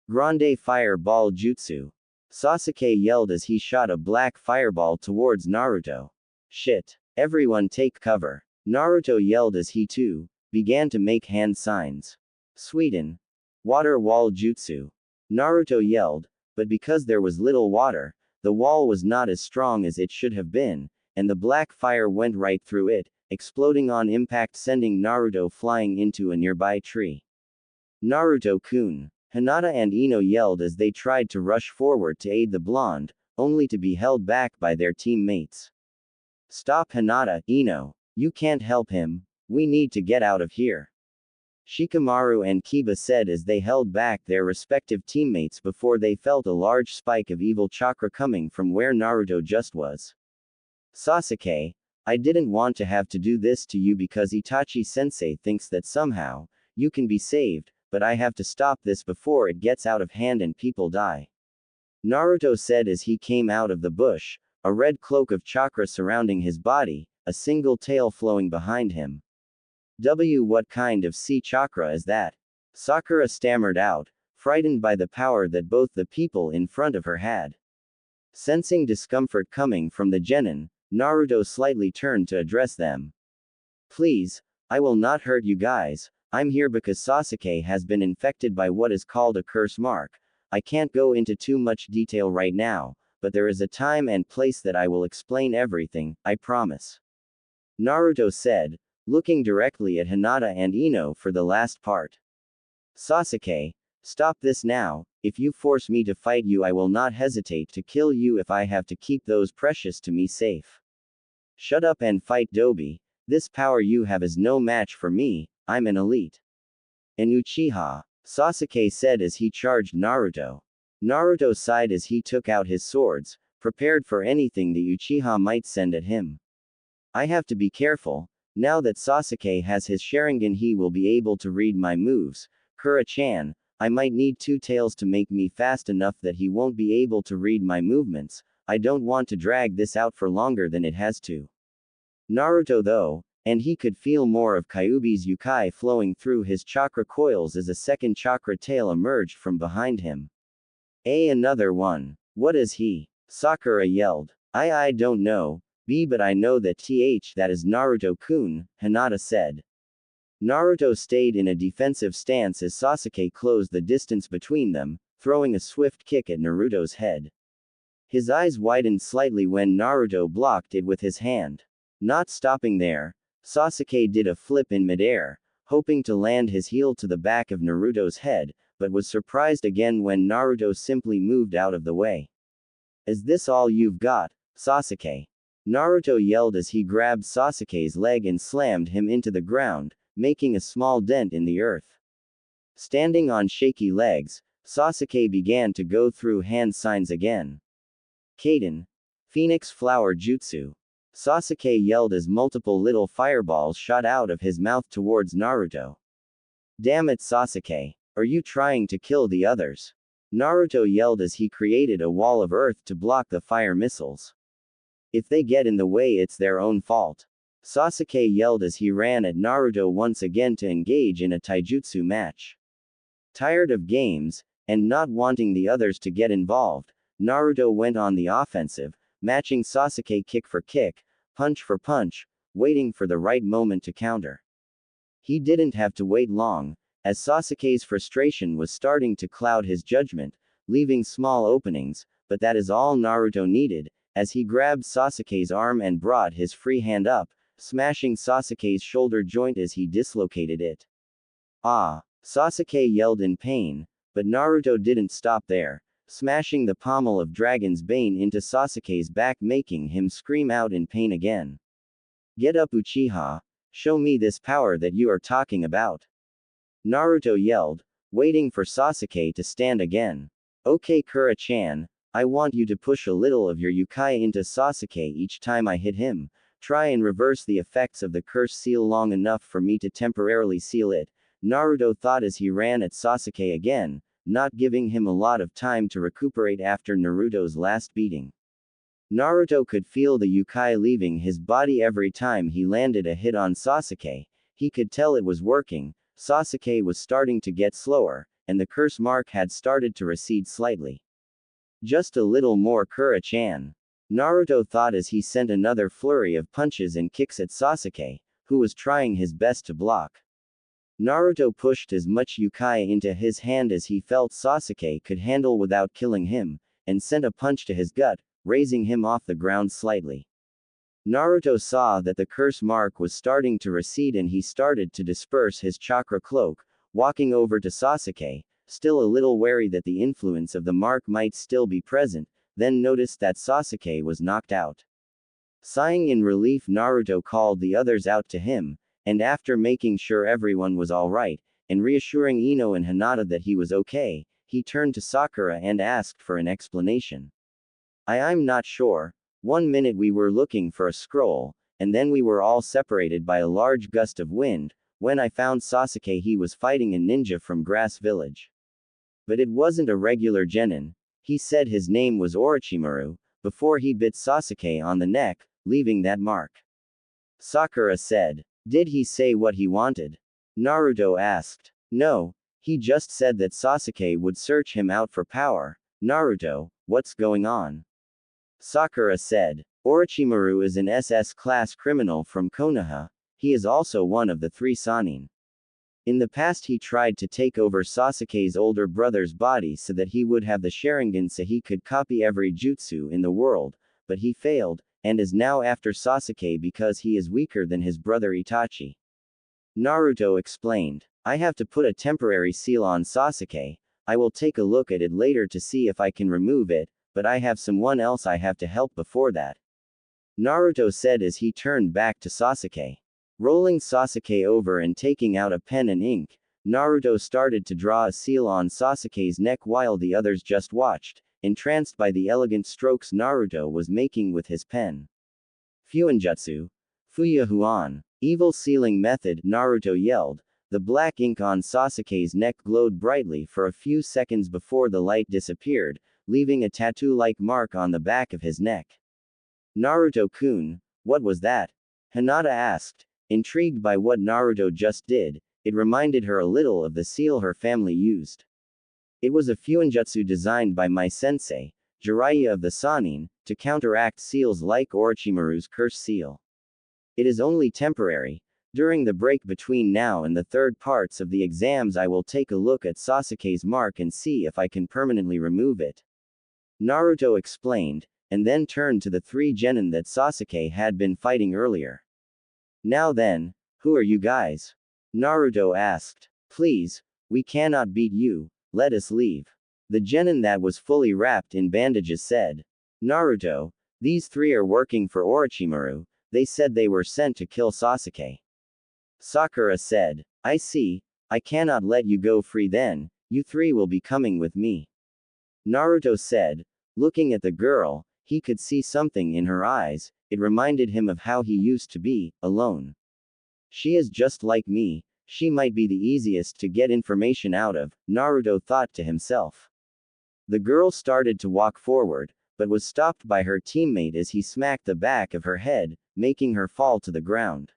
S1: Grande Fireball Jutsu. Sasuke yelled as he shot a black fireball towards Naruto. Shit. Everyone take cover. Naruto yelled as he too began to make hand signs. Sweden. Water Wall Jutsu. Naruto yelled, but because there was little water, the wall was not as strong as it should have been, and the black fire went right through it, exploding on impact, sending Naruto flying into a nearby tree. Naruto-kun. Hinata and Ino yelled as they tried to rush forward to aid the blonde, only to be held back by their teammates. Stop, Hinata, Ino. You can't help him. We need to get out of here. Shikamaru and Kiba said as they held back their respective teammates before they felt a large spike of evil chakra coming from where Naruto just was. Sasuke, I didn't want to have to do this to you because Itachi-sensei thinks that somehow, you can be saved, but I have to stop this before it gets out of hand and people die. Naruto said as he came out of the bush, a red cloak of chakra surrounding his body, a single tail flowing behind him. What kind of sea chakra is that? Sakura stammered out, frightened by the power that both the people in front of her had. Sensing discomfort coming from the genin, Naruto slightly turned to address them. Please, I will not hurt you guys. I'm here because Sasuke has been infected by what is called a curse mark. I can't go into too much detail right now, but there is a time and place that I will explain everything, I promise. Naruto said, looking directly at Hinata and Ino for the last part. Sasuke, stop this now. If you force me to fight you, I will not hesitate to kill you if I have to keep those precious to me safe. Shut up and fight, Dobi. This power you have is no match for me. I'm an elite. An Uchiha, Sasuke said as he charged Naruto. Naruto sighed as he took out his swords, prepared for anything the Uchiha might send at him. I have to be careful. Now that Sasuke has his Sharingan, he will be able to read my moves. Kura-chan, I might need two tails to make me fast enough that he won't be able to read my movements. I don't want to drag this out for longer than it has to. Naruto though, and he could feel more of Kyuubi's Yukai flowing through his chakra coils as a second chakra tail emerged from behind him. Another one. What is he? Sakura yelled. I don't know, but I know that that is Naruto-kun, Hinata said. Naruto stayed in a defensive stance as Sasuke closed the distance between them, throwing a swift kick at Naruto's head. His eyes widened slightly when Naruto blocked it with his hand. Not stopping there, Sasuke did a flip in midair, hoping to land his heel to the back of Naruto's head, but was surprised again when Naruto simply moved out of the way. Is this all you've got, Sasuke? Naruto yelled as he grabbed Sasuke's leg and slammed him into the ground, making a small dent in the earth. Standing on shaky legs, Sasuke began to go through hand signs again. Kaden. Phoenix Flower Jutsu. Sasuke yelled as multiple little fireballs shot out of his mouth towards Naruto. Damn it, Sasuke. Are you trying to kill the others? Naruto yelled as he created a wall of earth to block the fire missiles. If they get in the way, it's their own fault. Sasuke yelled as he ran at Naruto once again to engage in a taijutsu match. Tired of games, and not wanting the others to get involved, Naruto went on the offensive, matching Sasuke kick for kick, punch for punch, waiting for the right moment to counter. He didn't have to wait long, as Sasuke's frustration was starting to cloud his judgment, leaving small openings, but that is all Naruto needed, as he grabbed Sasuke's arm and brought his free hand up, smashing Sasuke's shoulder joint as he dislocated it. Ah! Sasuke yelled in pain, but Naruto didn't stop there, smashing the pommel of Dragon's Bane into Sasuke's back, making him scream out in pain again. Get up, Uchiha! Show me this power that you are talking about! Naruto yelled, waiting for Sasuke to stand again. Okay, Kura-chan, I want you to push a little of your Uchiha into Sasuke each time I hit him. Try and reverse the effects of the curse seal long enough for me to temporarily seal it, Naruto thought as he ran at Sasuke again, not giving him a lot of time to recuperate after Naruto's last beating. Naruto could feel the Uchiha leaving his body every time he landed a hit on Sasuke. He could tell it was working. Sasuke was starting to get slower, and the curse mark had started to recede slightly. Just a little more, Kura-chan. Naruto thought as he sent another flurry of punches and kicks at Sasuke, who was trying his best to block. Naruto pushed as much Uchiha into his hand as he felt Sasuke could handle without killing him, and sent a punch to his gut, raising him off the ground slightly. Naruto saw that the curse mark was starting to recede and he started to disperse his chakra cloak, walking over to Sasuke, still a little wary that the influence of the mark might still be present, then noticed that Sasuke was knocked out. Sighing in relief, Naruto called the others out to him, and after making sure everyone was alright, and reassuring Ino and Hinata that he was okay, he turned to Sakura and asked for an explanation. I'm not sure. 1 minute we were looking for a scroll, and then we were all separated by a large gust of wind. When I found Sasuke, he was fighting a ninja from Grass Village. But it wasn't a regular genin. He said his name was Orochimaru, before he bit Sasuke on the neck, leaving that mark. Sakura said. Did he say what he wanted? Naruto asked. No, he just said that Sasuke would search him out for power. Naruto, what's going on? Sakura said. Orochimaru is an SS-class criminal from Konoha. He is also one of the 3 Sannin. In the past he tried to take over Sasuke's older brother's body so that he would have the Sharingan so he could copy every jutsu in the world, but he failed, and is now after Sasuke because he is weaker than his brother Itachi. Naruto explained. I have to put a temporary seal on Sasuke. I will take a look at it later to see if I can remove it, but I have someone else I have to help before that. Naruto said as he turned back to Sasuke. Rolling Sasuke over and taking out a pen and ink, Naruto started to draw a seal on Sasuke's neck while the others just watched, entranced by the elegant strokes Naruto was making with his pen. Fuinjutsu. Fuyahuan. Evil sealing method, Naruto yelled. The black ink on Sasuke's neck glowed brightly for a few seconds before the light disappeared, leaving a tattoo-like mark on the back of his neck. Naruto-kun, what was that? Hinata asked. Intrigued by what Naruto just did, it reminded her a little of the seal her family used. It was a fuinjutsu designed by my sensei, Jiraiya of the Sannin, to counteract seals like Orochimaru's curse seal. It is only temporary. During the break between now and the third parts of the exams I will take a look at Sasuke's mark and see if I can permanently remove it. Naruto explained, and then turned to the 3 genin that Sasuke had been fighting earlier. Now then, who are you guys? Naruto asked. Please, we cannot beat you, let us leave. The genin that was fully wrapped in bandages said. Naruto, these 3 are working for Orochimaru, they said they were sent to kill Sasuke. Sakura said. I see. I cannot let you go free then, you three will be coming with me. Naruto said. Looking at the girl, he could see something in her eyes, it reminded him of how he used to be, alone. She is just like me, she might be the easiest to get information out of, Naruto thought to himself. The girl started to walk forward, but was stopped by her teammate as he smacked the back of her head, making her fall to the ground.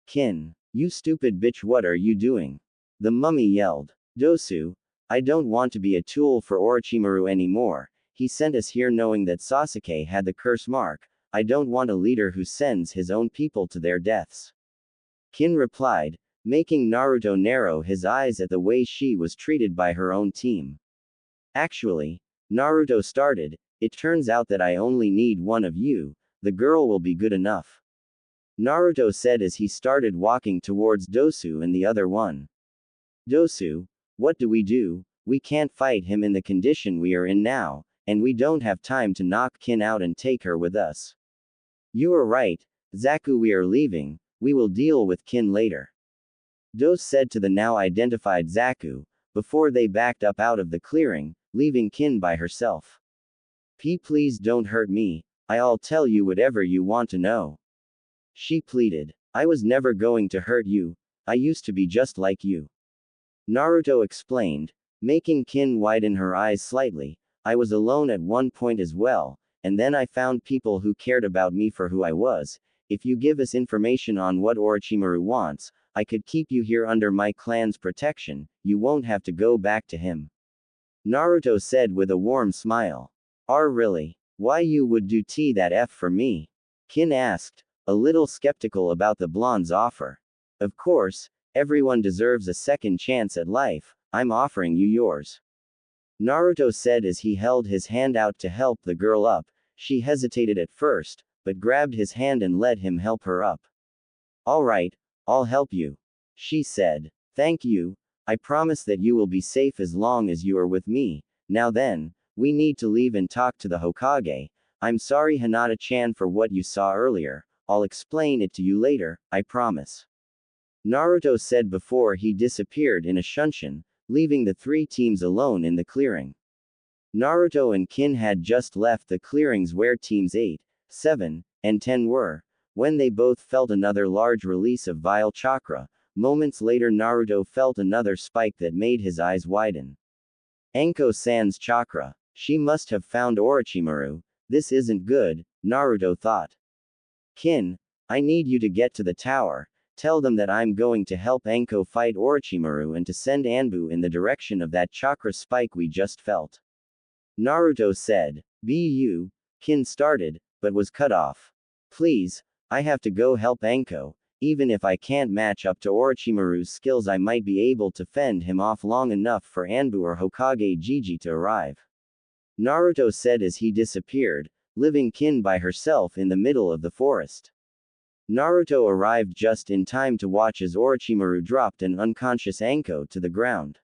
S1: Kin, you stupid bitch, what are you doing? The mummy yelled. Dosu, I don't want to be a tool for Orochimaru anymore. He sent us here knowing that Sasuke had the curse mark. I don't want a leader who sends his own people to their deaths. Kin replied, making Naruto narrow his eyes at the way she was treated by her own team. Actually, Naruto started, it turns out that I only need one of you, the girl will be good enough. Naruto said as he started walking towards Dosu and the other one. Dosu, what do? We can't fight him in the condition we are in now, and we don't have time to knock Kin out and take her with us. You are right, Zaku, we are leaving, we will deal with Kin later. Dos said to the now identified Zaku, before they backed up out of the clearing, leaving Kin by herself. Please don't hurt me, I'll tell you whatever you want to know. She pleaded. I was never going to hurt you, I used to be just like you. Naruto explained, making Kin widen her eyes slightly, I was alone at one point as well, and then I found people who cared about me for who I was. If you give us information on what Orochimaru wants, I could keep you here under my clan's protection, you won't have to go back to him. Naruto said with a warm smile. Really? Why you would do that for me? Kin asked, a little skeptical about the blonde's offer. Of course, everyone deserves a second chance at life, I'm offering you yours. Naruto said as he held his hand out to help the girl up, she hesitated at first, but grabbed his hand and let him help her up. Alright, I'll help you. She said. Thank you, I promise that you will be safe as long as you are with me. Now then, we need to leave and talk to the Hokage. I'm sorry Hinata-chan for what you saw earlier, I'll explain it to you later, I promise. Naruto said before he disappeared in a shunshin, leaving the three teams alone in the clearing. Naruto and Kin had just left the clearings where teams 8, 7, and 10 were, when they both felt another large release of vile chakra. Moments later Naruto felt another spike that made his eyes widen. Anko-san's chakra. She must have found Orochimaru. This isn't good, Naruto thought. Kin, I need you to get to the tower, tell them that I'm going to help Anko fight Orochimaru and to send Anbu in the direction of that chakra spike we just felt. Naruto said. Kin started, but was cut off. Please, I have to go help Anko. Even if I can't match up to Orochimaru's skills, I might be able to fend him off long enough for Anbu or Hokage Gigi to arrive. Naruto said as he disappeared, leaving Kin by herself in the middle of the forest. Naruto arrived just in time to watch as Orochimaru dropped an unconscious Anko to the ground.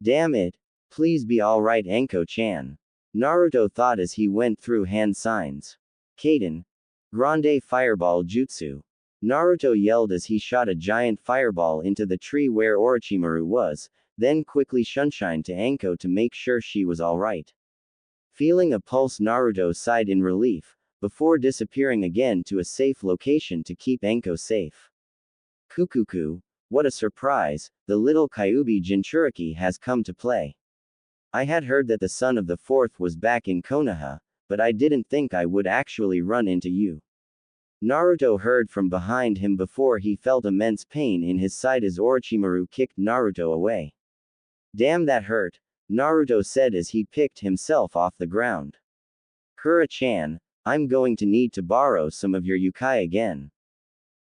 S1: Damn it! Please be alright, Anko-chan. Naruto thought as he went through hand signs. Kaden. Grande Fireball Jutsu. Naruto yelled as he shot a giant fireball into the tree where Orochimaru was, then quickly shunshined to Anko to make sure she was alright. Feeling a pulse, Naruto sighed in relief, before disappearing again to a safe location to keep Anko safe. Kukuku, what a surprise, the little Kyuubi Jinchuriki has come to play. I had heard that the son of the fourth was back in Konoha, but I didn't think I would actually run into you. Naruto heard from behind him before he felt immense pain in his side as Orochimaru kicked Naruto away. Damn, that hurt, Naruto said as he picked himself off the ground. Kura-chan, I'm going to need to borrow some of your yukai again.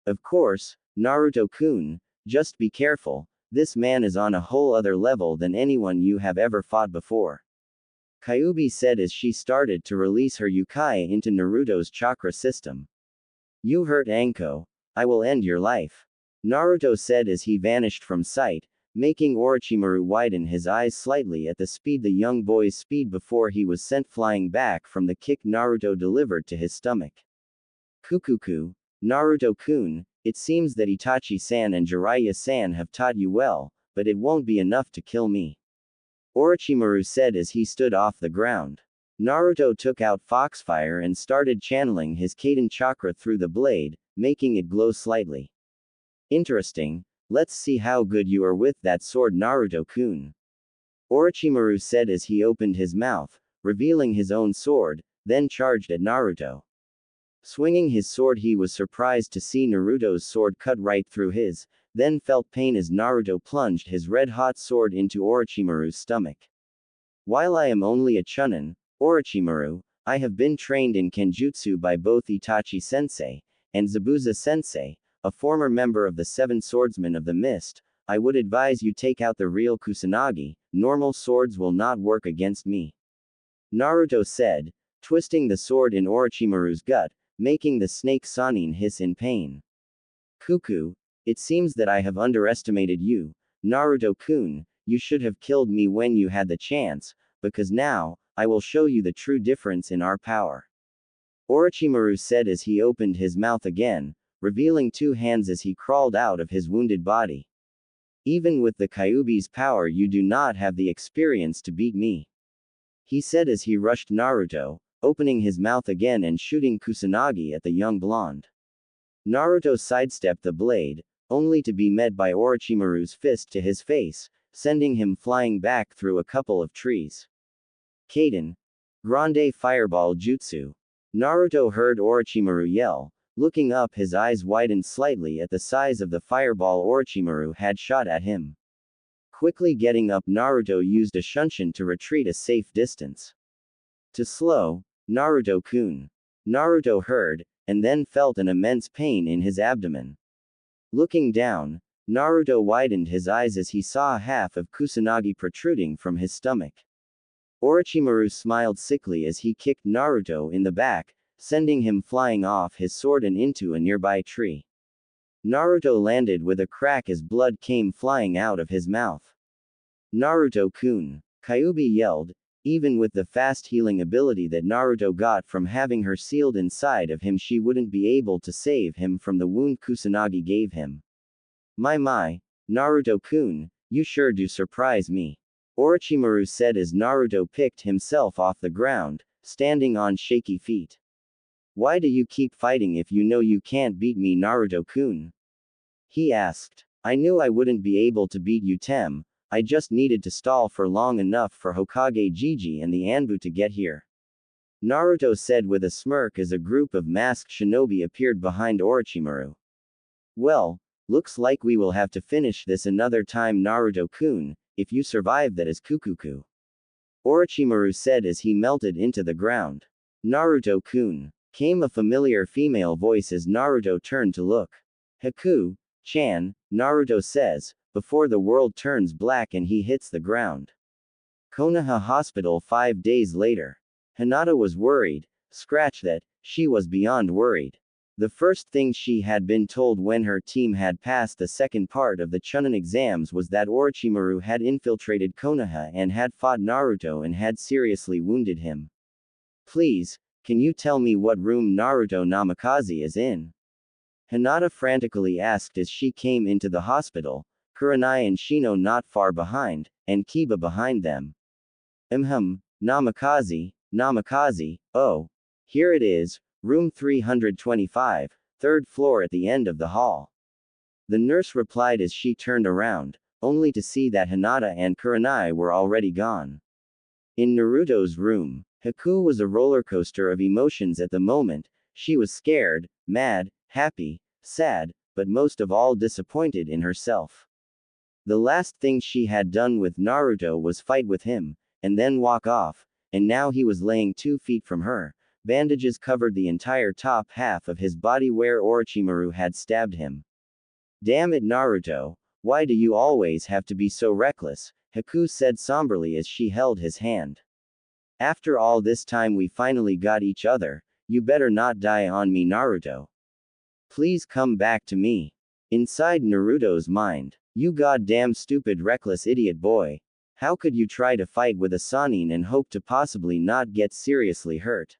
S1: Of course, Naruto-kun, just be careful, this man is on a whole other level than anyone you have ever fought before. Kyuubi said as she started to release her yukai into Naruto's chakra system. You hurt Anko, I will end your life. Naruto said as he vanished from sight, making Orochimaru widen his eyes slightly at the speed the young boy's speed before he was sent flying back from the kick Naruto delivered to his stomach. Kukuku, Naruto-kun, It seems that Itachi-san and Jiraiya-san have taught you well, but it won't be enough to kill me. Orochimaru said as he stood off the ground. Naruto took out Foxfire and started channeling his Kaden chakra through the blade, making it glow slightly. Interesting, let's see how good you are with that sword, Naruto-kun. Orochimaru said as he opened his mouth, revealing his own sword, then charged at Naruto. Swinging his sword, he was surprised to see Naruto's sword cut right through his, then felt pain as Naruto plunged his red-hot sword into Orochimaru's stomach. While I am only a chunin, Orochimaru, I have been trained in Kenjutsu by both Itachi-sensei and Zabuza-sensei, a former member of the Seven Swordsmen of the Mist. I would advise you take out the real Kusanagi, normal swords will not work against me. Naruto said, twisting the sword in Orochimaru's gut, making the snake Sannin hiss in pain. Cuckoo, it seems that I have underestimated you, Naruto-kun, you should have killed me when you had the chance, because now, I will show you the true difference in our power. Orochimaru said as he opened his mouth again, revealing two hands as he crawled out of his wounded body. Even with the Kyuubi's power you do not have the experience to beat me. He said as he rushed Naruto, opening his mouth again and shooting Kusanagi at the young blonde. Naruto sidestepped the blade, only to be met by Orochimaru's fist to his face, sending him flying back through a couple of trees. Kaden. Grande Fireball Jutsu. Naruto heard Orochimaru yell, looking up, his eyes widened slightly at the size of the fireball Orochimaru had shot at him. Quickly getting up, Naruto used a shunshin to retreat a safe distance. To slow, Naruto-kun. Naruto heard, and then felt an immense pain in his abdomen. Looking down, Naruto widened his eyes as he saw half of Kusanagi protruding from his stomach. Orochimaru smiled sickly as he kicked Naruto in the back, sending him flying off his sword and into a nearby tree. Naruto landed with a crack as blood came flying out of his mouth. Naruto-kun, Kyuubi yelled, even with the fast healing ability that Naruto got from having her sealed inside of him, she wouldn't be able to save him from the wound Kusanagi gave him. My, Naruto-kun, you sure do surprise me. Orochimaru said as Naruto picked himself off the ground, standing on shaky feet. Why do you keep fighting if you know you can't beat me, Naruto-kun? He asked. I knew I wouldn't be able to beat you, Tem. I just needed to stall for long enough for Hokage Jiji and the Anbu to get here. Naruto said with a smirk as a group of masked shinobi appeared behind Orochimaru. Well, looks like we will have to finish this another time, Naruto-kun, if you survive that is Kukuku. Orochimaru said as he melted into the ground. Naruto-kun. Came a familiar female voice as Naruto turned to look. Haku-chan, Naruto says, before the world turns black and he hits the ground. Konoha Hospital 5 days later. Hinata was worried, scratch that, she was beyond worried. The first thing she had been told when her team had passed the second part of the Chunin exams was that Orochimaru had infiltrated Konoha and had fought Naruto and had seriously wounded him. Please, can you tell me what room Naruto Namikaze is in? Hinata frantically asked as she came into the hospital, Kurenai and Shino not far behind, and Kiba behind them. Namikaze, oh. Here it is, room 325, third floor at the end of the hall. The nurse replied as she turned around, only to see that Hinata and Kurenai were already gone. In Naruto's room, Haku was a roller coaster of emotions at the moment. She was scared, mad, happy, sad, but most of all disappointed in herself. The last thing she had done with Naruto was fight with him, and then walk off, and now he was laying 2 feet from her. Bandages covered the entire top half of his body where Orochimaru had stabbed him. Damn it, Naruto, why do you always have to be so reckless? Haku said somberly as she held his hand. After all this time we finally got each other, you better not die on me, Naruto. Please come back to me. Inside Naruto's mind. You goddamn stupid reckless idiot boy. How could you try to fight with a Sannin and hope to possibly not get seriously hurt?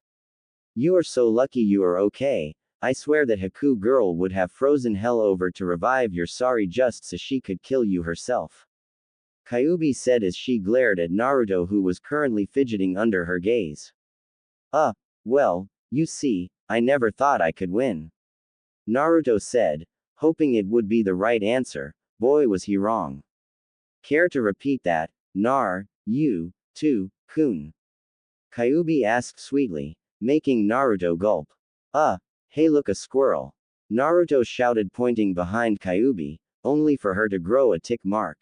S1: You are so lucky you are okay. I swear that Haku girl would have frozen hell over to revive your sorry just so she could kill you herself. Kyuubi said as she glared at Naruto, who was currently fidgeting under her gaze. Well, you see, I never thought I could win. Naruto said, hoping it would be the right answer. Boy, was he wrong. Care to repeat that, you, too, kun? Kyuubi asked sweetly, making Naruto gulp. Hey, look, a squirrel. Naruto shouted, pointing behind Kyuubi, only for her to grow a tick mark.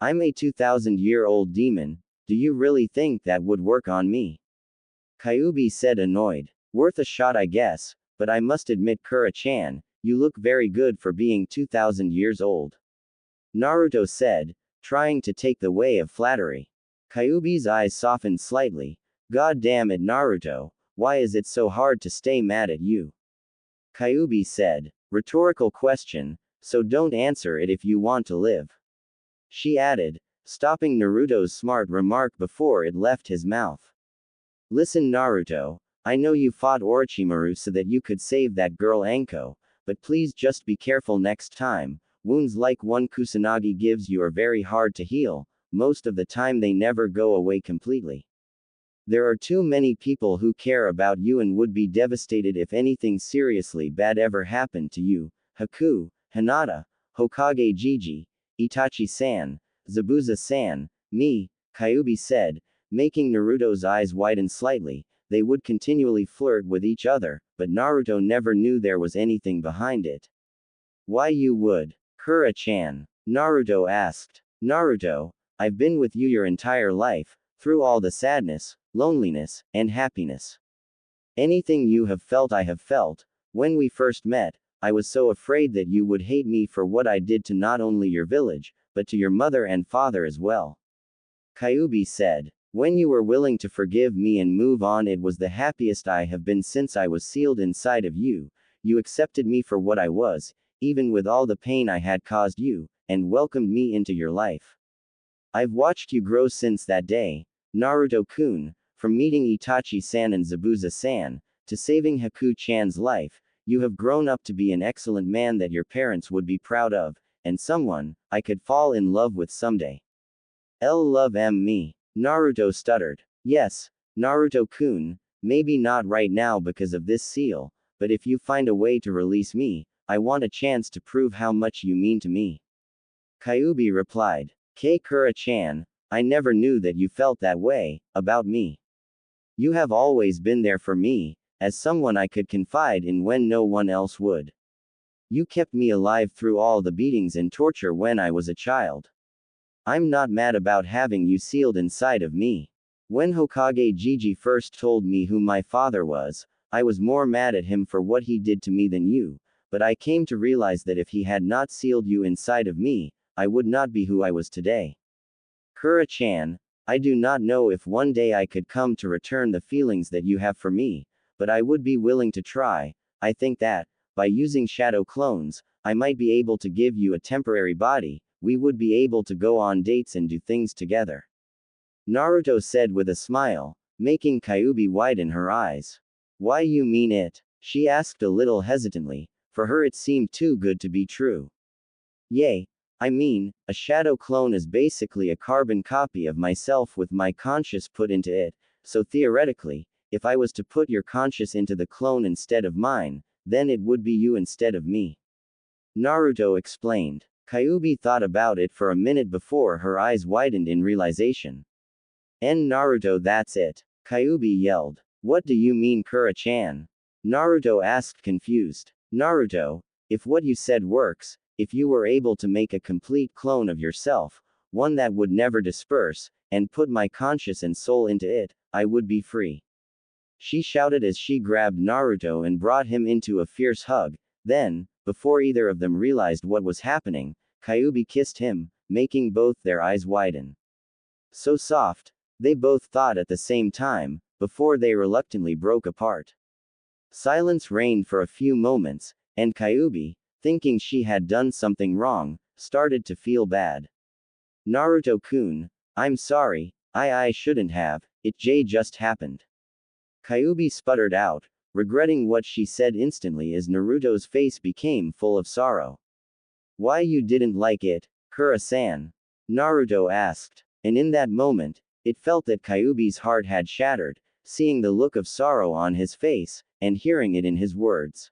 S1: I'm a 2,000-year-old demon, do you really think that would work on me? Kyuubi said, annoyed. Worth a shot, I guess, but I must admit, Kura-chan, you look very good for being 2,000 years old. Naruto said, trying to take the way of flattery. Kyuubi's eyes softened slightly. God damn it, Naruto, why is it so hard to stay mad at you? Kyuubi said, rhetorical question, so don't answer it if you want to live. She added, stopping Naruto's smart remark before it left his mouth. Listen, Naruto, I know you fought Orochimaru so that you could save that girl Anko, but please just be careful next time. Wounds like one Kusanagi gives you are very hard to heal, most of the time they never go away completely. There are too many people who care about you and would be devastated if anything seriously bad ever happened to you. Haku, Hinata, Hokage Gigi, Itachi-san, Zabuza-san, me, Kyuubi said, making Naruto's eyes widen slightly. They would continually flirt with each other, but Naruto never knew there was anything behind it. Why you would? Kura-chan. Naruto asked. Naruto, I've been with you your entire life, through all the sadness, loneliness, and happiness. Anything you have felt I have felt. When we first met, I was so afraid that you would hate me for what I did to not only your village, but to your mother and father as well. Kyuubi said. When you were willing to forgive me and move on, it was the happiest I have been since I was sealed inside of you. You accepted me for what I was, even with all the pain I had caused you, and welcomed me into your life. I've watched you grow since that day, Naruto-kun, from meeting Itachi-san and Zabuza-san, to saving Haku-chan's life. You have grown up to be an excellent man that your parents would be proud of, and someone I could fall in love with someday. Love me. Naruto stuttered. Yes, Naruto-kun, maybe not right now because of this seal, but if you find a way to release me, I want a chance to prove how much you mean to me. Kyuubi replied. Kura-chan, I never knew that you felt that way, about me. You have always been there for me, as someone I could confide in when no one else would. You kept me alive through all the beatings and torture when I was a child. I'm not mad about having you sealed inside of me. When Hokage Gigi first told me who my father was, I was more mad at him for what he did to me than you, but I came to realize that if he had not sealed you inside of me, I would not be who I was today. Kura-chan, I do not know if one day I could come to return the feelings that you have for me, but I would be willing to try. I think that, by using shadow clones, I might be able to give you a temporary body. We would be able to go on dates and do things together. Naruto said with a smile, making Kyuubi widen her eyes. Why you mean it? She asked a little hesitantly, for her it seemed too good to be true. Yay. I mean, a shadow clone is basically a carbon copy of myself with my conscious put into it, so theoretically, if I was to put your conscious into the clone instead of mine, then it would be you instead of me. Naruto explained. Kyuubi thought about it for a minute before her eyes widened in realization. Naruto, that's it. Kyuubi yelled. What do you mean, Kura-chan? Naruto asked, confused. Naruto, if what you said works, if you were able to make a complete clone of yourself, one that would never disperse, and put my conscious and soul into it, I would be free. She shouted as she grabbed Naruto and brought him into a fierce hug. Then, before either of them realized what was happening, Kyuubi kissed him, making both their eyes widen. So soft, they both thought at the same time, before they reluctantly broke apart. Silence reigned for a few moments, and Kyuubi, thinking she had done something wrong, started to feel bad. Naruto-kun, I'm sorry, I shouldn't have, it just happened. Kyuubi sputtered out, regretting what she said instantly as Naruto's face became full of sorrow. Why you didn't like it, Kura-san? Naruto asked. And in that moment, it felt that Kyuubi's heart had shattered, seeing the look of sorrow on his face, and hearing it in his words.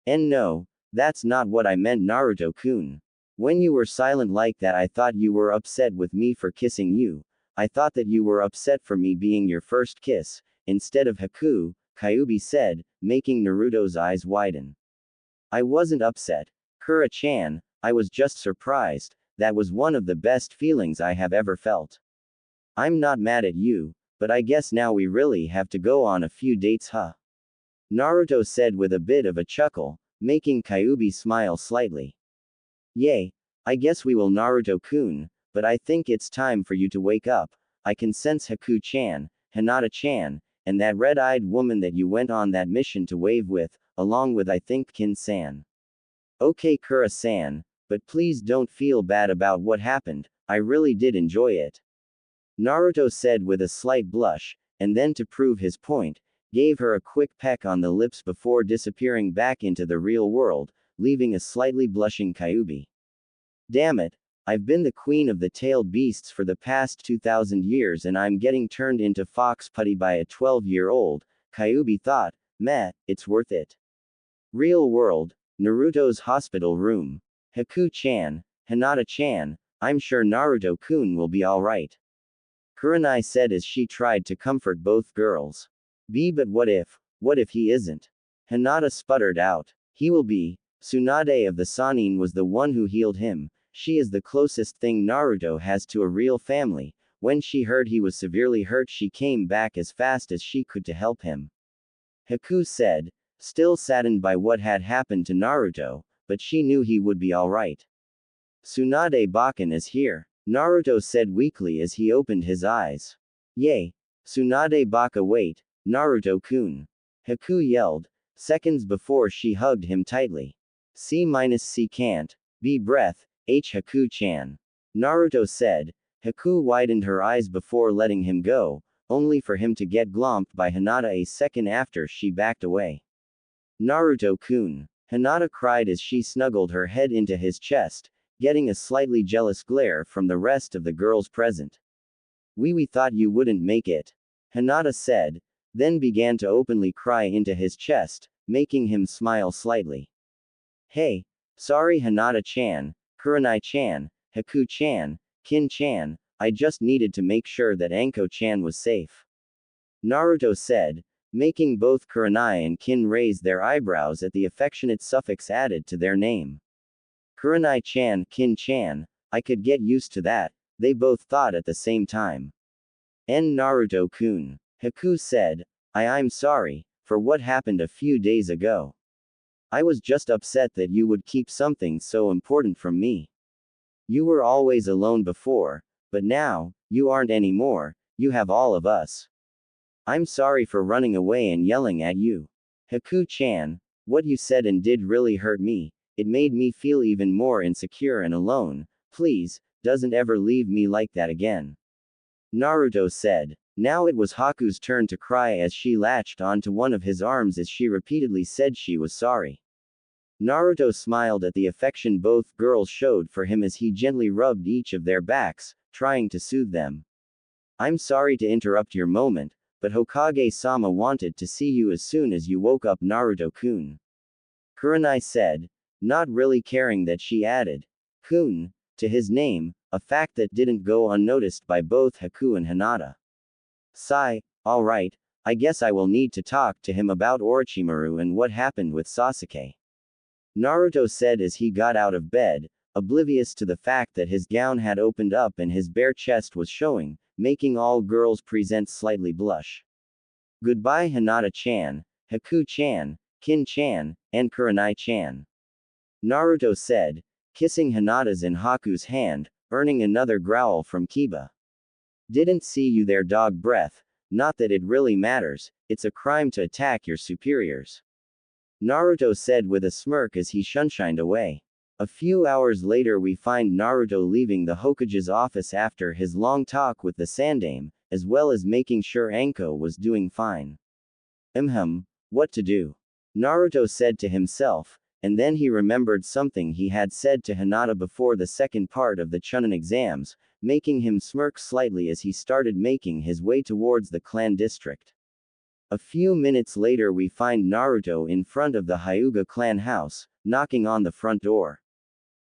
S1: And no, that's not what I meant, Naruto-kun. When you were silent like that, I thought you were upset with me for kissing you. I thought that you were upset for me being your first kiss, instead of Haku, Kyuubi said, making Naruto's eyes widen. I wasn't upset, Kura-chan, I was just surprised. That was one of the best feelings I have ever felt. I'm not mad at you, but I guess now we really have to go on a few dates, huh? Naruto said with a bit of a chuckle, making Kyuubi smile slightly. Yay, I guess we will, Naruto-kun, but I think it's time for you to wake up. I can sense Haku-chan, Hinata-chan, and that red-eyed woman that you went on that mission to wave with, along with I think Kin-san. Okay, Kura-san, but please don't feel bad about what happened, I really did enjoy it. Naruto said with a slight blush, and then to prove his point, gave her a quick peck on the lips before disappearing back into the real world, leaving a slightly blushing Kyuubi. Damn it, I've been the queen of the tailed beasts for the past 2,000 years and I'm getting turned into fox putty by a 12-year-old, Kyuubi thought. Meh, it's worth it. Real world, Naruto's hospital room. Haku-chan, Hinata-chan, I'm sure Naruto-kun will be alright. Kurenai said as she tried to comfort both girls. But what if he isn't? Hinata sputtered out. He will be. Tsunade of the Sannin was the one who healed him. She is the closest thing Naruto has to a real family. When she heard he was severely hurt, she came back as fast as she could to help him. Haku said, still saddened by what had happened to Naruto, but she knew he would be alright. Tsunade Bakken is here, Naruto said weakly as he opened his eyes. Yay! Tsunade Baka, wait, Naruto-kun. Haku yelled, seconds before she hugged him tightly. C can't. B breath, H Haku-chan. Naruto said. Haku widened her eyes before letting him go, only for him to get glomped by Hinata a second after she backed away. Naruto-kun. Hinata cried as she snuggled her head into his chest, getting a slightly jealous glare from the rest of the girls present. We thought you wouldn't make it. Hinata said, then began to openly cry into his chest, making him smile slightly. Hey, sorry Hinata-chan, Kurenai-chan, Haku-chan, Kin-chan, I just needed to make sure that Anko-chan was safe. Naruto said, making both Kurenai and Kin raise their eyebrows at the affectionate suffix added to their name. Kurenai-chan, Kin-chan, I could get used to that, they both thought at the same time. Naruto-kun. Haku said, I'm sorry, for what happened a few days ago. I was just upset that you would keep something so important from me. You were always alone before, but now, you aren't anymore, you have all of us. I'm sorry for running away and yelling at you. Haku-chan, what you said and did really hurt me, it made me feel even more insecure and alone, please, doesn't ever leave me like that again. Naruto said. Now it was Haku's turn to cry as she latched onto one of his arms as she repeatedly said she was sorry. Naruto smiled at the affection both girls showed for him as he gently rubbed each of their backs, trying to soothe them. I'm sorry to interrupt your moment, but Hokage-sama wanted to see you as soon as you woke up, Naruto-kun. Kurenai said, not really caring that she added, kun, to his name, a fact that didn't go unnoticed by both Haku and Hinata. Sigh, alright, I guess I will need to talk to him about Orochimaru and what happened with Sasuke. Naruto said as he got out of bed, oblivious to the fact that his gown had opened up and his bare chest was showing, making all girls present slightly blush. Goodbye Hinata-chan, Haku-chan, Kin-chan, and Kurenai-chan. Naruto said, kissing Hinata's and Haku's hand, earning another growl from Kiba. Didn't see you there, dog breath, not that it really matters, it's a crime to attack your superiors. Naruto said with a smirk as he shunshined away. A few hours later we find Naruto leaving the Hokage's office after his long talk with the Sandaime, as well as making sure Anko was doing fine. What to do? Naruto said to himself, and then he remembered something he had said to Hinata before the second part of the Chunin exams, making him smirk slightly as he started making his way towards the clan district. A few minutes later we find Naruto in front of the Hyuga clan house, knocking on the front door.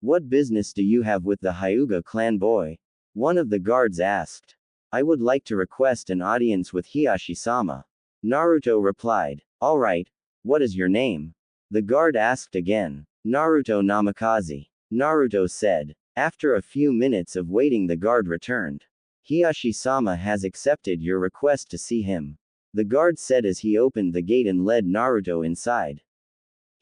S1: What business do you have with the Hyuga clan, boy? One of the guards asked. I would like to request an audience with Hiashi-sama. Naruto replied. Alright, what is your name? The guard asked again. Naruto Namikaze. Naruto said. After a few minutes of waiting the guard returned. Hiashi-sama has accepted your request to see him. The guard said as he opened the gate and led Naruto inside.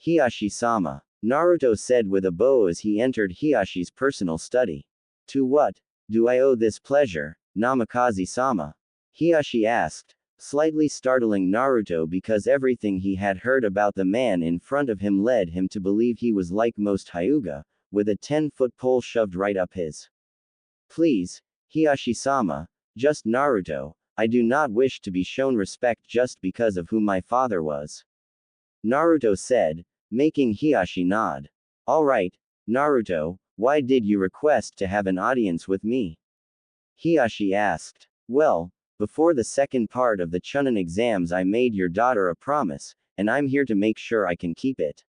S1: Hiashi-sama. Naruto said with a bow as he entered Hiashi's personal study. To what do I owe this pleasure, Namikaze-sama? Hiashi asked, slightly startling Naruto because everything he had heard about the man in front of him led him to believe he was like most Hyuga, with a 10-foot pole shoved right up his. Please, Hiashi-sama, just Naruto, I do not wish to be shown respect just because of who my father was. Naruto said, making Hiashi nod. Alright, Naruto, why did you request to have an audience with me? Hiashi asked. Well, before the second part of the Chunin exams I made your daughter a promise, and I'm here to make sure I can keep it.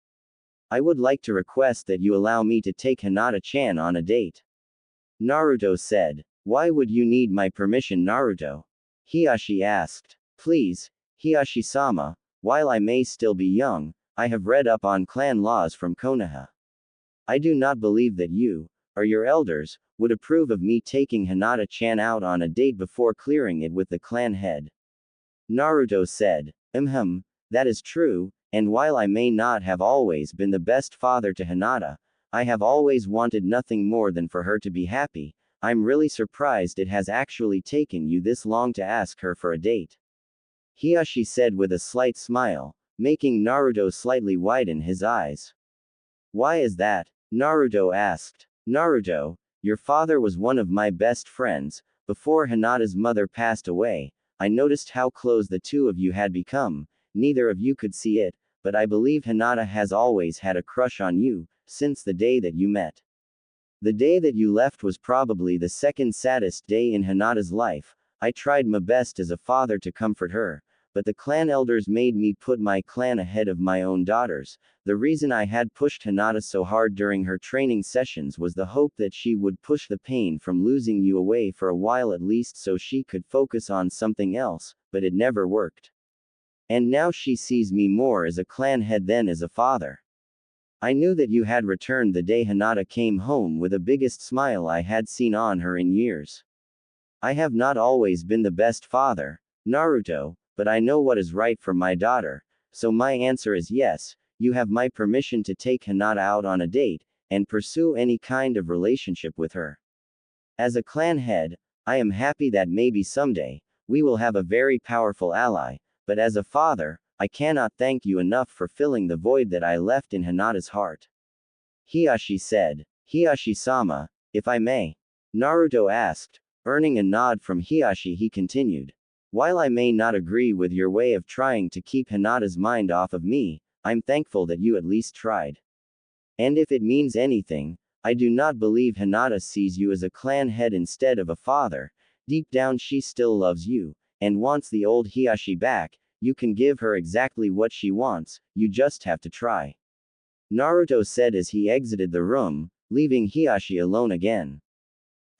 S1: I would like to request that you allow me to take Hinata-chan on a date. Naruto said. Why would you need my permission, Naruto? Hiashi asked. Please, Hiashi-sama, while I may still be young, I have read up on clan laws from Konoha. I do not believe that you, or your elders, would approve of me taking Hinata-chan out on a date before clearing it with the clan head. Naruto said. That is true, and while I may not have always been the best father to Hinata, I have always wanted nothing more than for her to be happy. I'm really surprised it has actually taken you this long to ask her for a date. Hiashi said with a slight smile, making Naruto slightly widen his eyes. Why is that? Naruto asked. Naruto, your father was one of my best friends. Before Hinata's mother passed away, I noticed how close the two of you had become. Neither of you could see it, but I believe Hinata has always had a crush on you, since the day that you met. The day that you left was probably the second saddest day in Hinata's life. I tried my best as a father to comfort her, but the clan elders made me put my clan ahead of my own daughters. The reason I had pushed Hinata so hard during her training sessions was the hope that she would push the pain from losing you away for a while at least so she could focus on something else, but it never worked. And now she sees me more as a clan head than as a father. I knew that you had returned the day Hinata came home with the biggest smile I had seen on her in years. I have not always been the best father, Naruto, but I know what is right for my daughter, so my answer is yes, you have my permission to take Hinata out on a date, and pursue any kind of relationship with her. As a clan head, I am happy that maybe someday, we will have a very powerful ally, but as a father, I cannot thank you enough for filling the void that I left in Hinata's heart. Hiashi said. Hiashi-sama, if I may. Naruto asked. Earning a nod from Hiashi he continued. While I may not agree with your way of trying to keep Hinata's mind off of me, I'm thankful that you at least tried. And if it means anything, I do not believe Hinata sees you as a clan head instead of a father. Deep down she still loves you, and wants the old Hiashi back. You can give her exactly what she wants, you just have to try. Naruto said as he exited the room, leaving Hiashi alone again.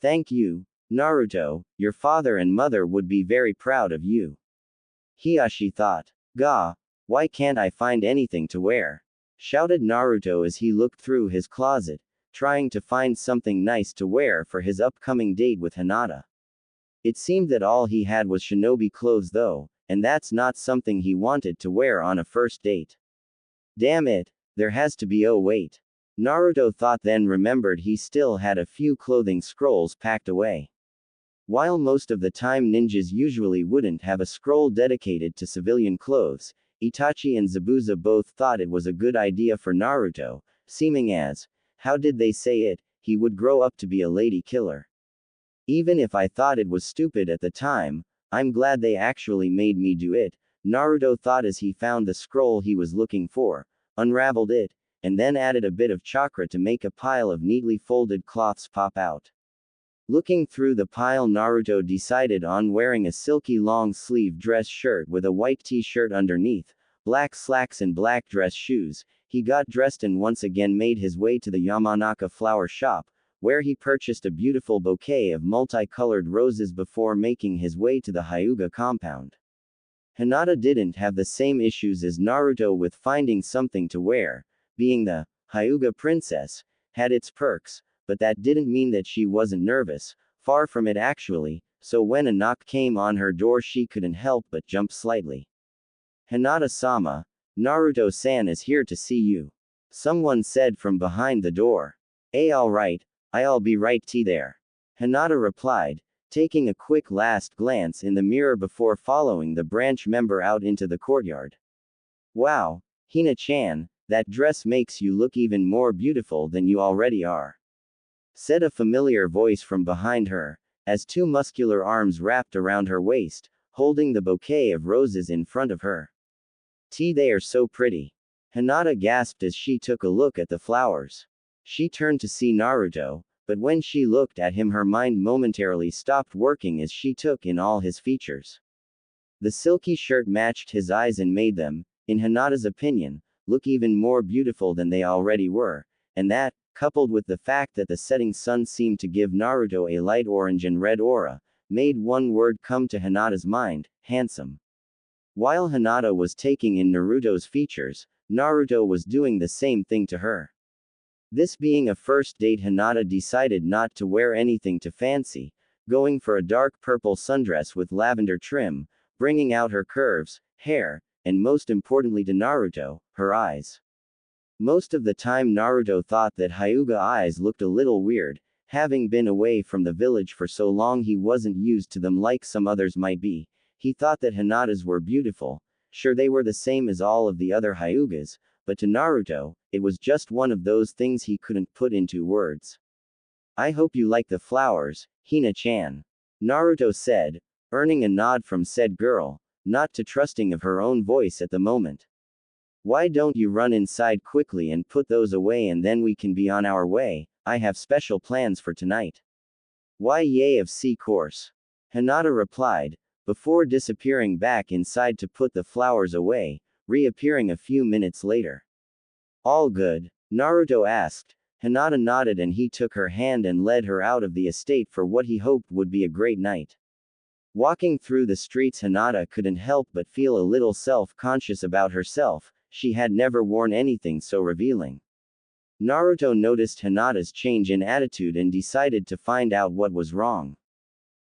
S1: Thank you, Naruto, your father and mother would be very proud of you. Hiashi thought. Gah, why can't I find anything to wear? Shouted Naruto as he looked through his closet, trying to find something nice to wear for his upcoming date with Hinata. It seemed that all he had was shinobi clothes though, and that's not something he wanted to wear on a first date. Damn it, there has to be wait. Naruto thought then remembered he still had a few clothing scrolls packed away. While most of the time ninjas usually wouldn't have a scroll dedicated to civilian clothes, Itachi and Zabuza both thought it was a good idea for Naruto, seeming as, how did they say it, he would grow up to be a lady killer. Even if I thought it was stupid at the time, I'm glad they actually made me do it. Naruto thought as he found the scroll he was looking for, unraveled it, and then added a bit of chakra to make a pile of neatly folded cloths pop out. Looking through the pile, Naruto decided on wearing a silky long-sleeve dress shirt with a white t-shirt underneath, black slacks and black dress shoes. He got dressed and once again made his way to the Yamanaka flower shop, where he purchased a beautiful bouquet of multicolored roses before making his way to the Hyuga compound. Hinata didn't have the same issues as Naruto with finding something to wear. Being the Hyuga princess had its perks, but that didn't mean that she wasn't nervous, far from it actually, so when a knock came on her door she couldn't help but jump slightly. Hinata-sama, Naruto-san is here to see you. Someone said from behind the door. Alright, I'll be right there. Hinata replied, taking a quick last glance in the mirror before following the branch member out into the courtyard. Wow, Hina-chan, that dress makes you look even more beautiful than you already are, said a familiar voice from behind her, as two muscular arms wrapped around her waist, holding the bouquet of roses in front of her. They are so pretty. Hinata gasped as she took a look at the flowers. She turned to see Naruto, but when she looked at him her mind momentarily stopped working as she took in all his features. The silky shirt matched his eyes and made them, in Hinata's opinion, look even more beautiful than they already were, and that, coupled with the fact that the setting sun seemed to give Naruto a light orange and red aura, made one word come to Hinata's mind: handsome. While Hinata was taking in Naruto's features, Naruto was doing the same thing to her. This being a first date, Hinata decided not to wear anything too fancy, going for a dark purple sundress with lavender trim, bringing out her curves, hair, and most importantly to Naruto, her eyes. Most of the time Naruto thought that Hyuga eyes looked a little weird, having been away from the village for so long he wasn't used to them like some others might be. He thought that Hinata's were beautiful, sure they were the same as all of the other Hyugas, but to Naruto, it was just one of those things he couldn't put into words. I hope you like the flowers, Hina-chan, Naruto said, earning a nod from said girl, not too trusting of her own voice at the moment. Why don't you run inside quickly and put those away and then we can be on our way, I have special plans for tonight. Why yay of course. Hinata replied, before disappearing back inside to put the flowers away, reappearing a few minutes later. All good? Naruto asked. Hinata nodded and he took her hand and led her out of the estate for what he hoped would be a great night. Walking through the streets, Hinata couldn't help but feel a little self-conscious about herself. She had never worn anything so revealing. Naruto noticed Hinata's change in attitude and decided to find out what was wrong.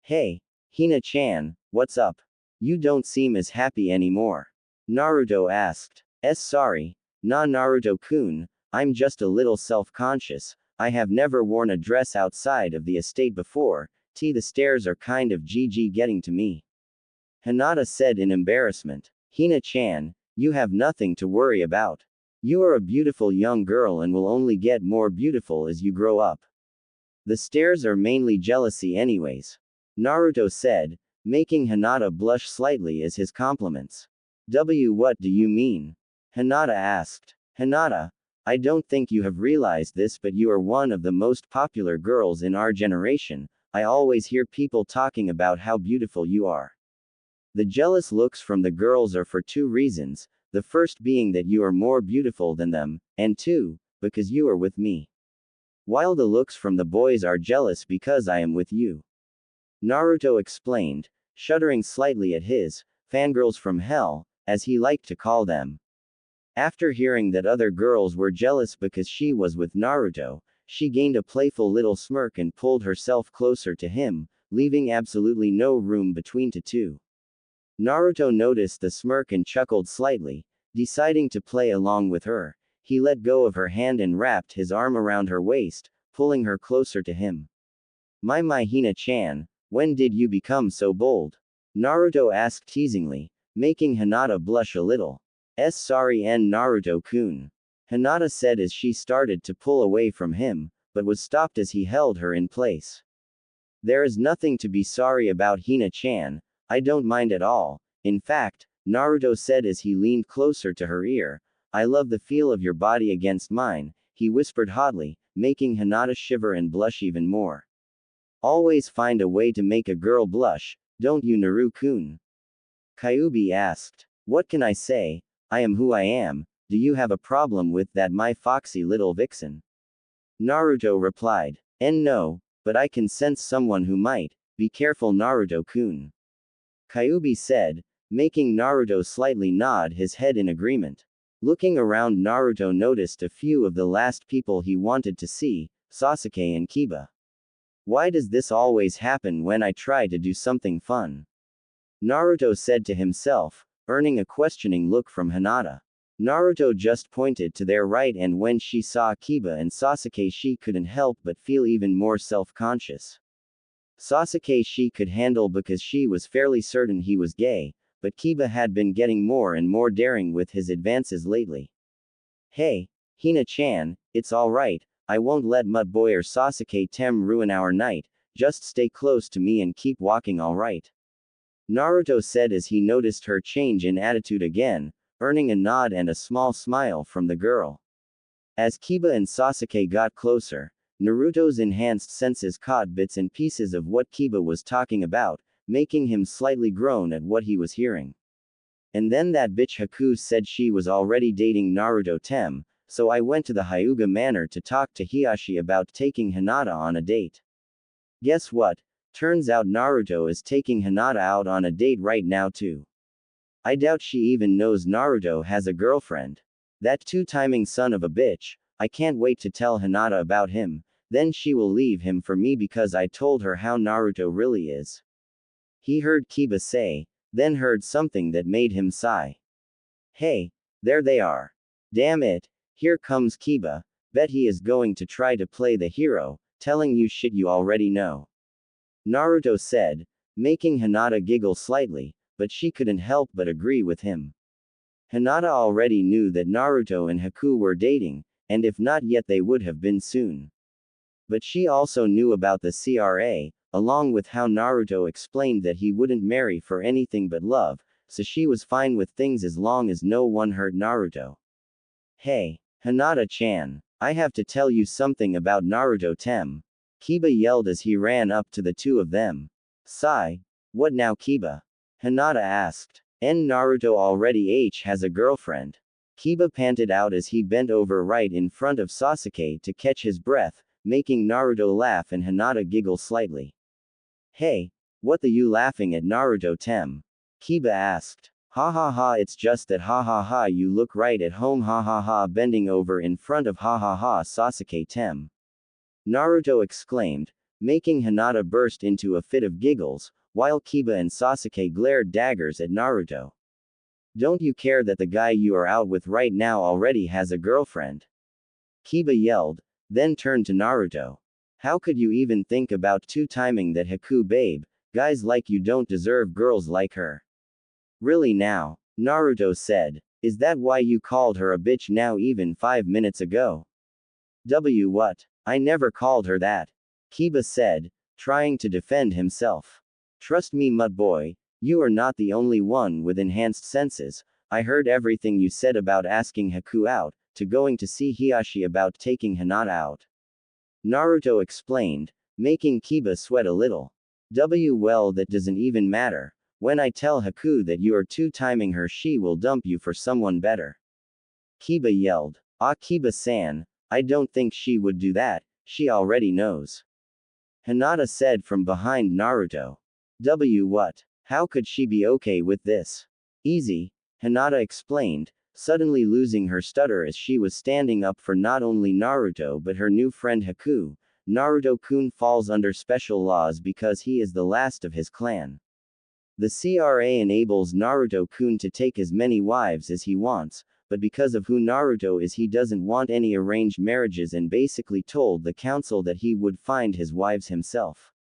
S1: Hey, Hina-chan, what's up? You don't seem as happy anymore. Naruto asked. Sorry, Naruto-kun, I'm just a little self-conscious. I have never worn a dress outside of the estate before. The stairs are kind of getting to me. Hinata said in embarrassment. Hina-chan, you have nothing to worry about. You are a beautiful young girl and will only get more beautiful as you grow up. The stairs are mainly jealousy anyways. Naruto said, making Hinata blush slightly as his compliments. What do you mean? Hinata asked. Hinata, I don't think you have realized this, but you are one of the most popular girls in our generation. I always hear people talking about how beautiful you are. The jealous looks from the girls are for two reasons, the first being that you are more beautiful than them, and two, because you are with me. While the looks from the boys are jealous because I am with you. Naruto explained, shuddering slightly at his fangirls from hell, as he liked to call them. After hearing that other girls were jealous because she was with Naruto, she gained a playful little smirk and pulled herself closer to him, leaving absolutely no room between the two. Naruto noticed the smirk and chuckled slightly, deciding to play along with her. He let go of her hand and wrapped his arm around her waist, pulling her closer to him. My Hina-chan, when did you become so bold? Naruto asked teasingly, making Hinata blush a little. Sorry Naruto-kun. Hinata said as she started to pull away from him, but was stopped as he held her in place. There is nothing to be sorry about, Hina-chan. I don't mind at all. In fact, Naruto said as he leaned closer to her ear. I love the feel of your body against mine, he whispered hotly, making Hinata shiver and blush even more. Always find a way to make a girl blush, don't you, Naru-kun? Kyuubi asked. What can I say? I am who I am. Do you have a problem with that, my foxy little vixen? Naruto replied. No, but I can sense someone who might. Be careful, Naruto-kun. Kyuubi said, making Naruto slightly nod his head in agreement. Looking around, Naruto noticed a few of the last people he wanted to see, Sasuke and Kiba. Why does this always happen when I try to do something fun? Naruto said to himself, earning a questioning look from Hinata. Naruto just pointed to their right, and when she saw Kiba and Sasuke she couldn't help but feel even more self-conscious. Sasuke she could handle because she was fairly certain he was gay, but Kiba had been getting more and more daring with his advances lately. Hey, Hina-chan, it's alright, I won't let Mudboy or Sasuke Tem ruin our night, just stay close to me and keep walking, alright? Naruto said as he noticed her change in attitude again, earning a nod and a small smile from the girl. As Kiba and Sasuke got closer, Naruto's enhanced senses caught bits and pieces of what Kiba was talking about, making him slightly groan at what he was hearing. And then that bitch Haku said she was already dating Naruto Tem, so I went to the Hyuga Manor to talk to Hiashi about taking Hinata on a date. Guess what? Turns out Naruto is taking Hinata out on a date right now too. I doubt she even knows Naruto has a girlfriend. That two-timing son of a bitch, I can't wait to tell Hinata about him, then she will leave him for me because I told her how Naruto really is. He heard Kiba say, then heard something that made him sigh. Hey, there they are. Damn it, here comes Kiba, bet he is going to try to play the hero, telling you shit you already know. Naruto said, making Hinata giggle slightly, but she couldn't help but agree with him. Hinata already knew that Naruto and Haku were dating, and if not yet they would have been soon. But she also knew about the CRA, along with how Naruto explained that he wouldn't marry for anything but love, so she was fine with things as long as no one hurt Naruto. Hey, Hinata-chan, I have to tell you something about Naruto Tem. Kiba yelled as he ran up to the two of them. Sigh. What now, Kiba? Hinata asked. Naruto already has a girlfriend. Kiba panted out as he bent over right in front of Sasuke to catch his breath, making Naruto laugh and Hinata giggle slightly. Hey, what the you laughing at, Naruto Tem? Kiba asked. Ha ha ha, it's just that ha ha ha, you look right at home, ha ha ha, bending over in front of ha ha ha Sasuke Tem. Naruto exclaimed, making Hinata burst into a fit of giggles, while Kiba and Sasuke glared daggers at Naruto. Don't you care that the guy you are out with right now already has a girlfriend? Kiba yelled, then turned to Naruto. How could you even think about two-timing that, Haku babe? Guys like you don't deserve girls like her. Really now? Naruto said. Is that why you called her a bitch now even 5 minutes ago? What? I never called her that. Kiba said, trying to defend himself. Trust me, Mudboy, you are not the only one with enhanced senses. I heard everything you said about asking Haku out, to going to see Hiashi about taking Hinata out. Naruto explained, making Kiba sweat a little. Well, that doesn't even matter. When I tell Haku that you are two-timing her, she will dump you for someone better. Kiba yelled. Ah, Kiba-san, I don't think she would do that, she already knows. Hinata said from behind Naruto. What? How could she be okay with this? Easy, Hinata explained, suddenly losing her stutter as she was standing up for not only Naruto but her new friend Haku. Naruto-kun falls under special laws because he is the last of his clan. The CRA enables Naruto-kun to take as many wives as he wants, but because of who Naruto is he doesn't want any arranged marriages and basically told the council that he would find his wives himself.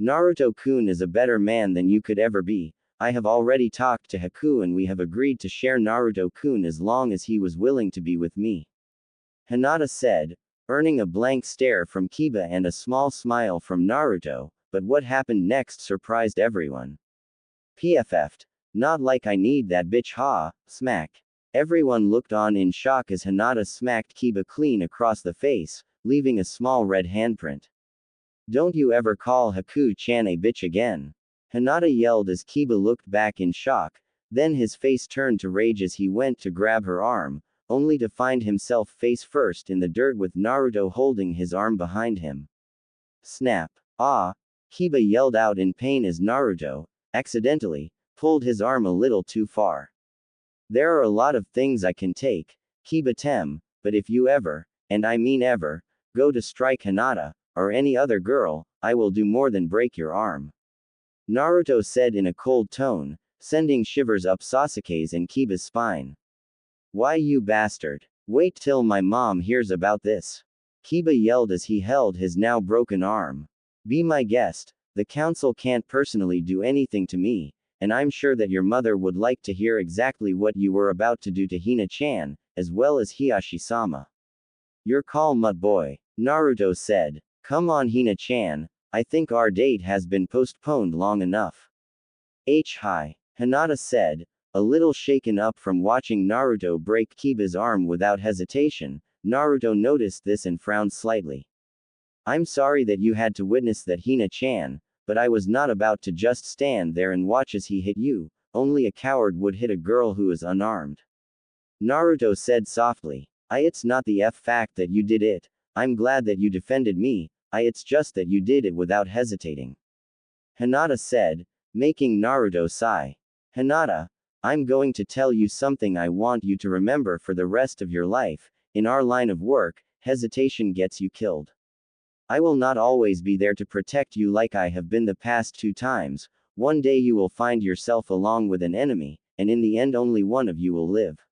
S1: Naruto-kun is a better man than you could ever be. I have already talked to Haku and we have agreed to share Naruto-kun as long as he was willing to be with me. Hinata said, earning a blank stare from Kiba and a small smile from Naruto, but what happened next surprised everyone. PFF'd. Not like I need that bitch, ha, smack. Everyone looked on in shock as Hinata smacked Kiba clean across the face, leaving a small red handprint. Don't you ever call Haku-chan a bitch again. Hinata yelled as Kiba looked back in shock, then his face turned to rage as he went to grab her arm, only to find himself face first in the dirt with Naruto holding his arm behind him. Snap. Ah! Kiba yelled out in pain as Naruto, accidentally, pulled his arm a little too far. There are a lot of things I can take, Kiba-tem, but if you ever, and I mean ever, go to strike Hinata, or any other girl, I will do more than break your arm. Naruto said in a cold tone, sending shivers up Sasuke's and Kiba's spine. Why, you bastard? Wait till my mom hears about this. Kiba yelled as he held his now broken arm. Be my guest, the council can't personally do anything to me, and I'm sure that your mother would like to hear exactly what you were about to do to Hina-chan, as well as Hiashi-sama. Your call, mutt boy, Naruto said. Come on, Hina-chan, I think our date has been postponed long enough. Hi, Hinata said, a little shaken up from watching Naruto break Kiba's arm without hesitation. Naruto noticed this and frowned slightly. I'm sorry that you had to witness that, Hina-chan, but I was not about to just stand there and watch as he hit you. Only a coward would hit a girl who is unarmed. Naruto said softly. It's not the fact that you did it. I'm glad that you defended me. It's just that you did it without hesitating. Hinata said, making Naruto sigh. Hinata, I'm going to tell you something I want you to remember for the rest of your life. In our line of work, hesitation gets you killed. I will not always be there to protect you like I have been the past 2 times. One day you will find yourself along with an enemy, and in the end only one of you will live.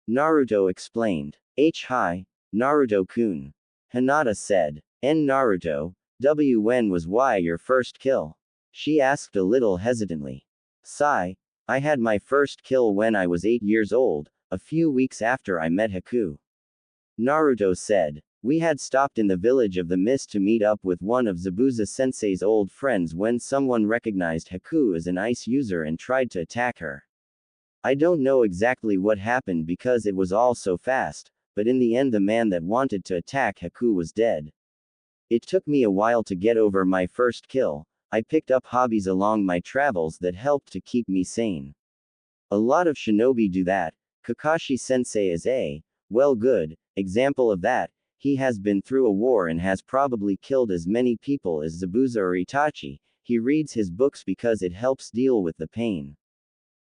S1: Naruto explained. Hi, Naruto-kun. Hinata said. Naruto, when was your first kill? She asked a little hesitantly. Sigh. I had my first kill when I was 8 years old, a few weeks after I met Haku. Naruto said. We had stopped in the village of the mist to meet up with one of Zabuza-sensei's old friends when someone recognized Haku as an ice user and tried to attack her. I don't know exactly what happened because it was all so fast, but in the end the man that wanted to attack Haku was dead. It took me a while to get over my first kill. I picked up hobbies along my travels that helped to keep me sane. A lot of shinobi do that. Kakashi-sensei is a, well, good example of that. He has been through a war and has probably killed as many people as Zabuza or Itachi. He reads his books because it helps deal with the pain.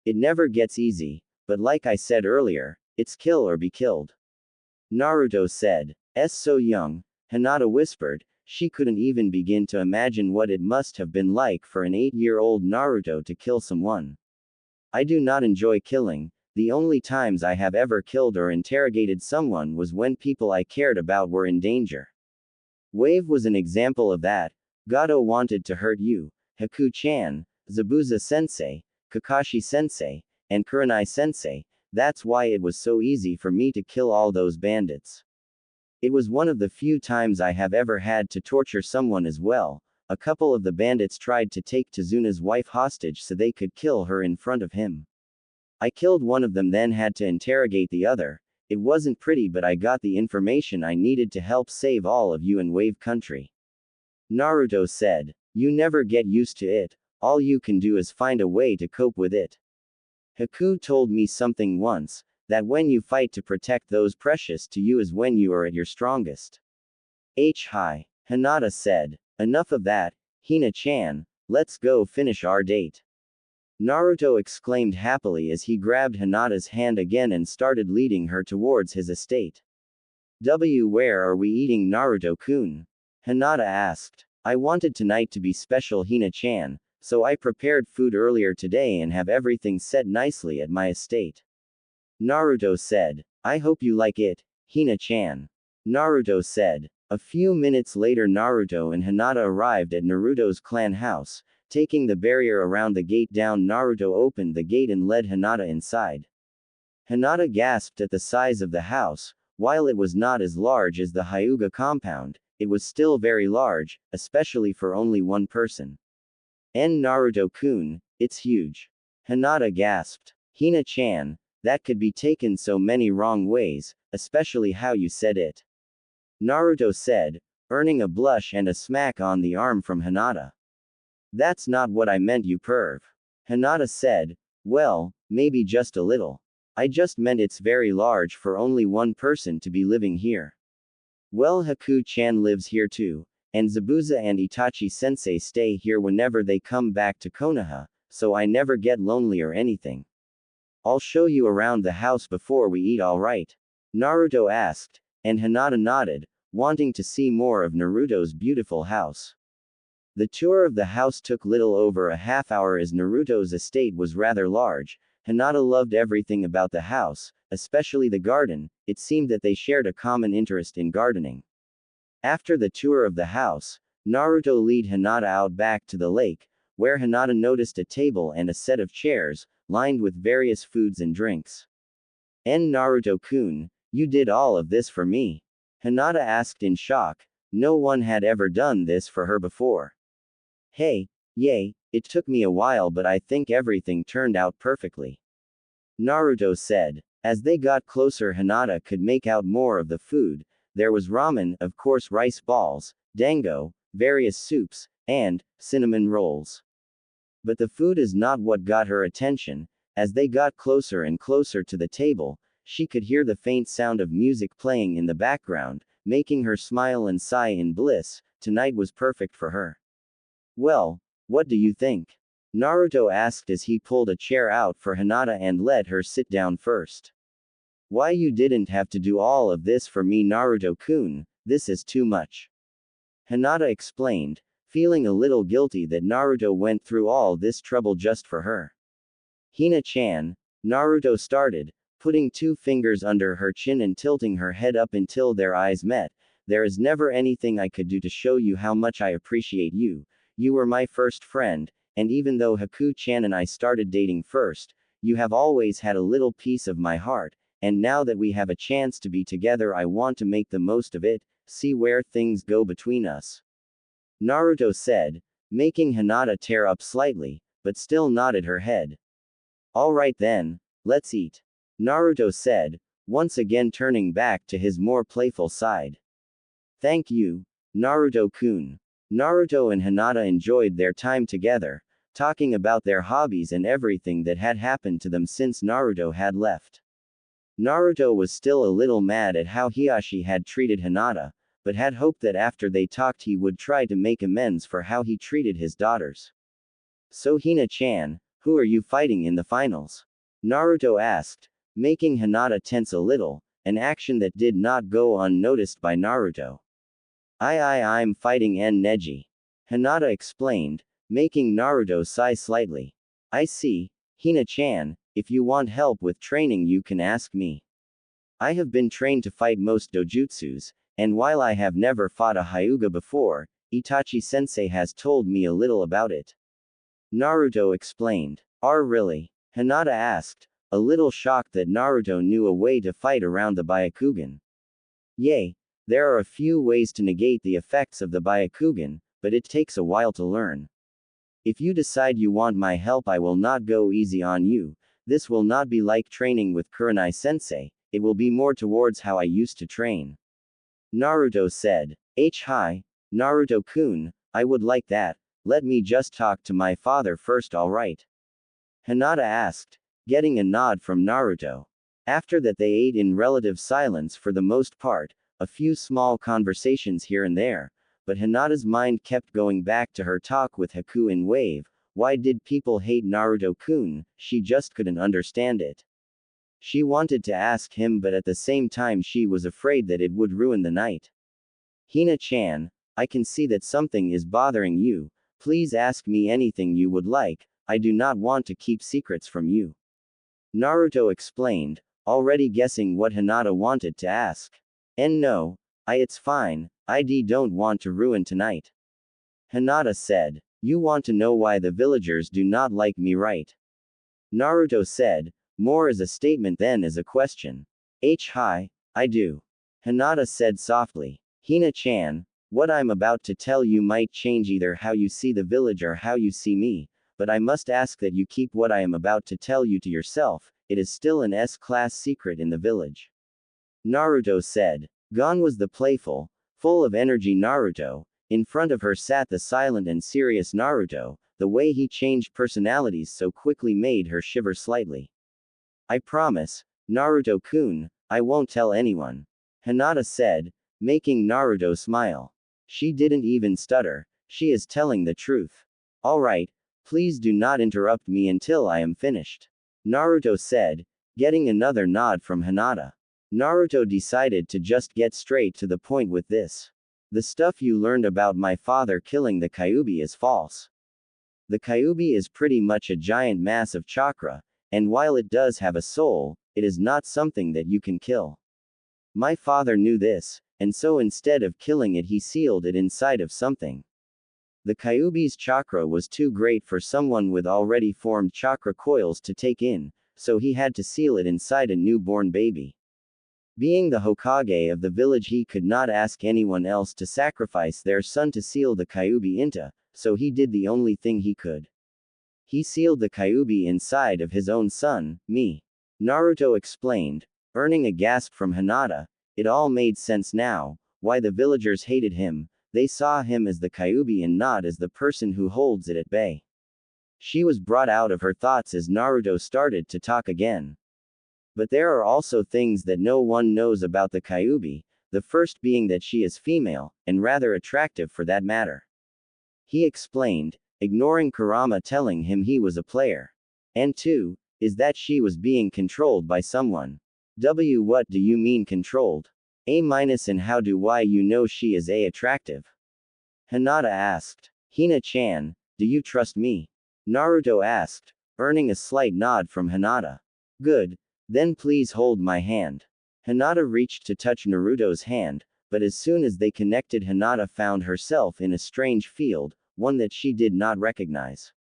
S1: It never gets easy, but like I said earlier, it's kill or be killed. Naruto said. So young, Hinata whispered. She couldn't even begin to imagine what it must have been like for an 8-year-old Naruto to kill someone. I do not enjoy killing. The only times I have ever killed or interrogated someone was when people I cared about were in danger. Wave was an example of that. Gato wanted to hurt you, Haku-chan, Zabuza-sensei, Kakashi-sensei, and Kurenai-sensei. That's why it was so easy for me to kill all those bandits. It was one of the few times I have ever had to torture someone as well. A couple of the bandits tried to take Tezuna's wife hostage so they could kill her in front of him. I killed one of them, then had to interrogate the other. It wasn't pretty, but I got the information I needed to help save all of you in Wave Country. Naruto said. You never get used to it. All you can do is find a way to cope with it. Haku told me something once, that when you fight to protect those precious to you is when you are at your strongest. Hi, Hinata said. Enough of that, Hina-chan, let's go finish our date. Naruto exclaimed happily as he grabbed Hinata's hand again and started leading her towards his estate. Where are we eating, Naruto-kun? Hinata asked. I wanted tonight to be special, Hina-chan, so I prepared food earlier today and have everything set nicely at my estate. Naruto said. I hope you like it, Hina-chan. Naruto said. A few minutes later Naruto and Hinata arrived at Naruto's clan house. Taking the barrier around the gate down, Naruto opened the gate and led Hinata inside. Hinata gasped at the size of the house. While it was not as large as the Hyuga compound, it was still very large, especially for only one person. Naruto-kun, it's huge. Hinata gasped. Hina-chan, that could be taken so many wrong ways, especially how you said it. Naruto said, earning a blush and a smack on the arm from Hinata. That's not what I meant, you perv. Hinata said, well, maybe just a little. I just meant it's very large for only one person to be living here. Well, Haku-chan lives here too, and Zabuza and Itachi-sensei stay here whenever they come back to Konoha, so I never get lonely or anything. I'll show you around the house before we eat, alright? Naruto asked, and Hinata nodded, wanting to see more of Naruto's beautiful house. The tour of the house took little over a half hour as Naruto's estate was rather large. Hinata loved everything about the house, especially the garden. It seemed that they shared a common interest in gardening. After the tour of the house, Naruto led Hinata out back to the lake, where Hinata noticed a table and a set of chairs, lined with various foods and drinks. Naruto-kun, you did all of this for me? Hinata asked in shock. No one had ever done this for her before. Hey, yay, it took me a while, but I think everything turned out perfectly. Naruto said. As they got closer, Hinata could make out more of the food. There was ramen, of course, rice balls, dango, various soups, and cinnamon rolls. But the food is not what got her attention. As they got closer and closer to the table, she could hear the faint sound of music playing in the background, making her smile and sigh in bliss. Tonight was perfect for her. Well, what do you think? Naruto asked as he pulled a chair out for Hinata and let her sit down first. Why, you didn't have to do all of this for me, Naruto-kun, this is too much. Hinata explained, feeling a little guilty that Naruto went through all this trouble just for her. Hina-chan, Naruto started, putting two fingers under her chin and tilting her head up until their eyes met. There is never anything I could do to show you how much I appreciate you. You were my first friend, and even though Haku-chan and I started dating first, you have always had a little piece of my heart, and now that we have a chance to be together, I want to make the most of it, see where things go between us. Naruto said, making Hinata tear up slightly, but still nodded her head. Alright then, let's eat. Naruto said, once again turning back to his more playful side. Thank you, Naruto-kun. Naruto and Hinata enjoyed their time together, talking about their hobbies and everything that had happened to them since Naruto had left. Naruto was still a little mad at how Hiashi had treated Hinata, but had hoped that after they talked he would try to make amends for how he treated his daughters. So Hina-chan, who are you fighting in the finals? Naruto asked, making Hinata tense a little, an action that did not go unnoticed by Naruto. I'm fighting Neji. Hinata explained, making Naruto sigh slightly. I see, Hina-chan, if you want help with training you can ask me. I have been trained to fight most dojutsus, and while I have never fought a Hyuga before, Itachi-sensei has told me a little about it. Naruto explained. Really? Hinata asked, a little shocked that Naruto knew a way to fight around the Byakugan. Yay, there are a few ways to negate the effects of the Byakugan, but it takes a while to learn. If you decide you want my help, I will not go easy on you. This will not be like training with Kurenai-sensei, it will be more towards how I used to train. Naruto said. Hi, Naruto-kun, I would like that. Let me just talk to my father first, alright? Hinata asked, getting a nod from Naruto. After that they ate in relative silence for the most part, a few small conversations here and there, but Hinata's mind kept going back to her talk with Haku in Wave. Why did people hate Naruto-kun? She just couldn't understand it. She wanted to ask him, but at the same time she was afraid that it would ruin the night. Hina-chan, I can see that something is bothering you. Please ask me anything you would like, I do not want to keep secrets from you. Naruto explained, already guessing what Hinata wanted to ask. No, it's fine, I don't want to ruin tonight. Hinata said, you want to know why the villagers do not like me, right? Naruto said, more as a statement than as a question. Hi, I do. Hinata said softly. Hina-chan, what I'm about to tell you might change either how you see the village or how you see me, but I must ask that you keep what I am about to tell you to yourself, it is still an S-class secret in the village. Naruto said. Gone was the playful, full of energy Naruto, in front of her sat the silent and serious Naruto, the way he changed personalities so quickly made her shiver slightly. I promise, Naruto-kun, I won't tell anyone. Hinata said, making Naruto smile. She didn't even stutter, she is telling the truth. Alright, please do not interrupt me until I am finished. Naruto said, getting another nod from Hinata. Naruto decided to just get straight to the point with this. The stuff you learned about my father killing the Kyuubi is false. The Kyuubi is pretty much a giant mass of chakra, and while it does have a soul, it is not something that you can kill. My father knew this, and so instead of killing it he sealed it inside of something. The Kyuubi's chakra was too great for someone with already formed chakra coils to take in, so he had to seal it inside a newborn baby. Being the Hokage of the village he could not ask anyone else to sacrifice their son to seal the Kyuubi into, so he did the only thing he could. He sealed the Kyuubi inside of his own son, me. Naruto explained, earning a gasp from Hinata. It all made sense now, why the villagers hated him, they saw him as the Kyuubi and not as the person who holds it at bay. She was brought out of her thoughts as Naruto started to talk again. But there are also things that no one knows about the Kyuubi, the first being that she is female, and rather attractive for that matter. He explained, ignoring Kurama telling him he was a player. And two, is that she was being controlled by someone. What do you mean controlled? And how do you know she is attractive? Hinata asked. Hina-chan, do you trust me? Naruto asked, earning a slight nod from Hinata. Good. Then please hold my hand. Hinata reached to touch Naruto's hand, but as soon as they connected Hinata found herself in a strange field, one that she did not recognize.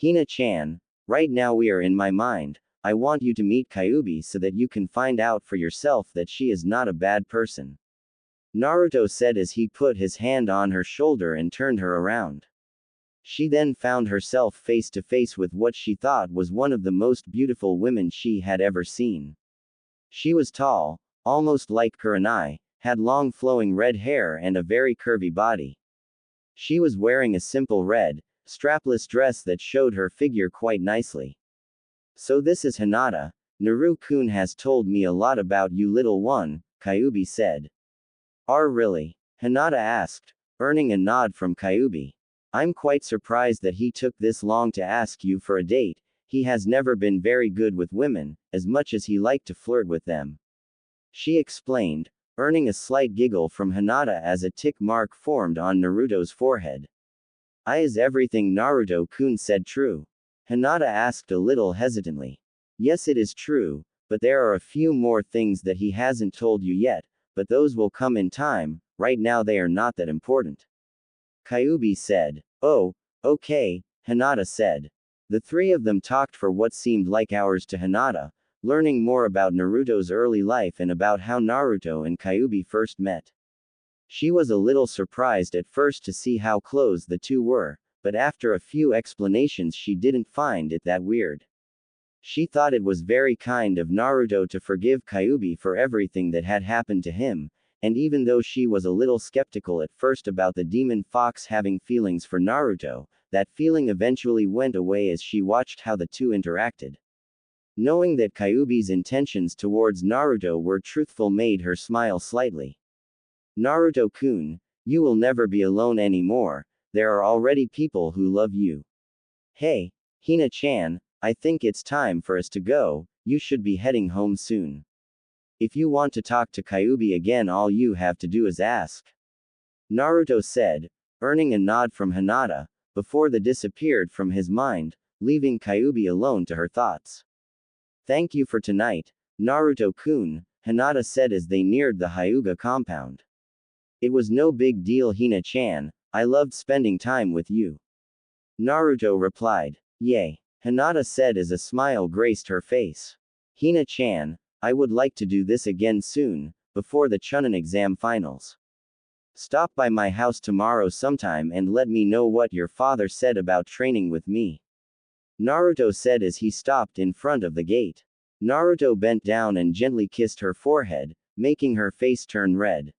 S1: Hina-chan, right now we are in my mind, I want you to meet Kyuubi so that you can find out for yourself that she is not a bad person. Naruto said as he put his hand on her shoulder and turned her around. She then found herself face to face with what she thought was one of the most beautiful women she had ever seen. She was tall, almost like Kurenai, had long flowing red hair and a very curvy body. She was wearing a simple red, strapless dress that showed her figure quite nicely. So this is Hinata. Naru-kun has told me a lot about you little one, Kyuubi said. Really? Hinata asked, earning a nod from Kyuubi. I'm quite surprised that he took this long to ask you for a date, he has never been very good with women, as much as he liked to flirt with them. She explained, earning a slight giggle from Hinata as a tick mark formed on Naruto's forehead. Is everything Naruto-kun said true? Hinata asked a little hesitantly. Yes, it is true, but there are a few more things that he hasn't told you yet, but those will come in time, right now they are not that important. Kyuubi said. Oh, okay, Hinata said. The three of them talked for what seemed like hours to Hinata, learning more about Naruto's early life and about how Naruto and Kyuubi first met. She was a little surprised at first to see how close the two were, but after a few explanations she didn't find it that weird. She thought it was very kind of Naruto to forgive Kyuubi for everything that had happened to him, and even though she was a little skeptical at first about the demon fox having feelings for Naruto, that feeling eventually went away as she watched how the two interacted. Knowing that Kyuubi's intentions towards Naruto were truthful made her smile slightly. Naruto-kun, you will never be alone anymore, there are already people who love you. Hey, Hina-chan, I think it's time for us to go, you should be heading home soon. If you want to talk to Kyuubi again all you have to do is ask. Naruto said, earning a nod from Hinata, before they disappeared from his mind, leaving Kyuubi alone to her thoughts. Thank you for tonight, Naruto-kun, Hinata said as they neared the Hyuga compound. It was no big deal Hina-chan, I loved spending time with you. Naruto replied. Yay. Hinata said as a smile graced her face. Hina-chan, I would like to do this again soon, before the Chunin exam finals. Stop by my house tomorrow sometime and let me know what your father said about training with me. Naruto said as he stopped in front of the gate. Naruto bent down and gently kissed her forehead, making her face turn red.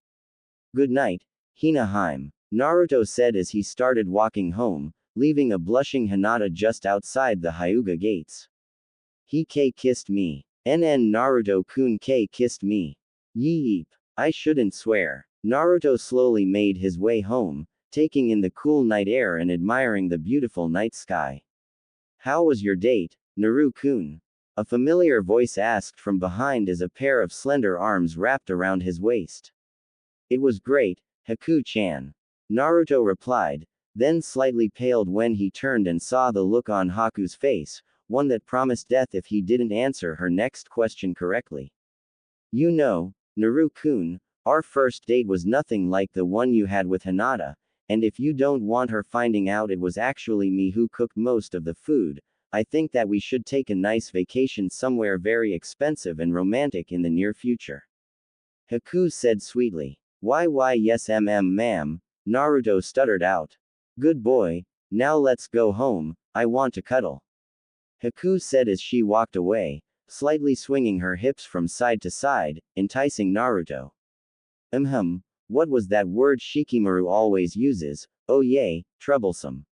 S1: Good night, Hina-hime, Naruto said as he started walking home, leaving a blushing Hinata just outside the Hyuga gates. He kissed me. NN Naruto-kun kissed me. Yeep. I shouldn't swear. Naruto slowly made his way home, taking in the cool night air and admiring the beautiful night sky. How was your date, Naru-kun? A familiar voice asked from behind as a pair of slender arms wrapped around his waist. It was great, Haku-chan. Naruto replied, then slightly paled when he turned and saw the look on Haku's face, one that promised death if he didn't answer her next question correctly. You know, Naru-kun, our first date was nothing like the one you had with Hinata, and if you don't want her finding out it was actually me who cooked most of the food, I think that we should take a nice vacation somewhere very expensive and romantic in the near future. Haku said sweetly. Why yes ma'am, Naruto stuttered out. Good boy, now let's go home, I want to cuddle. Haku said as she walked away, slightly swinging her hips from side to side, enticing Naruto. What was that word Shikamaru always uses? Oh yay, troublesome.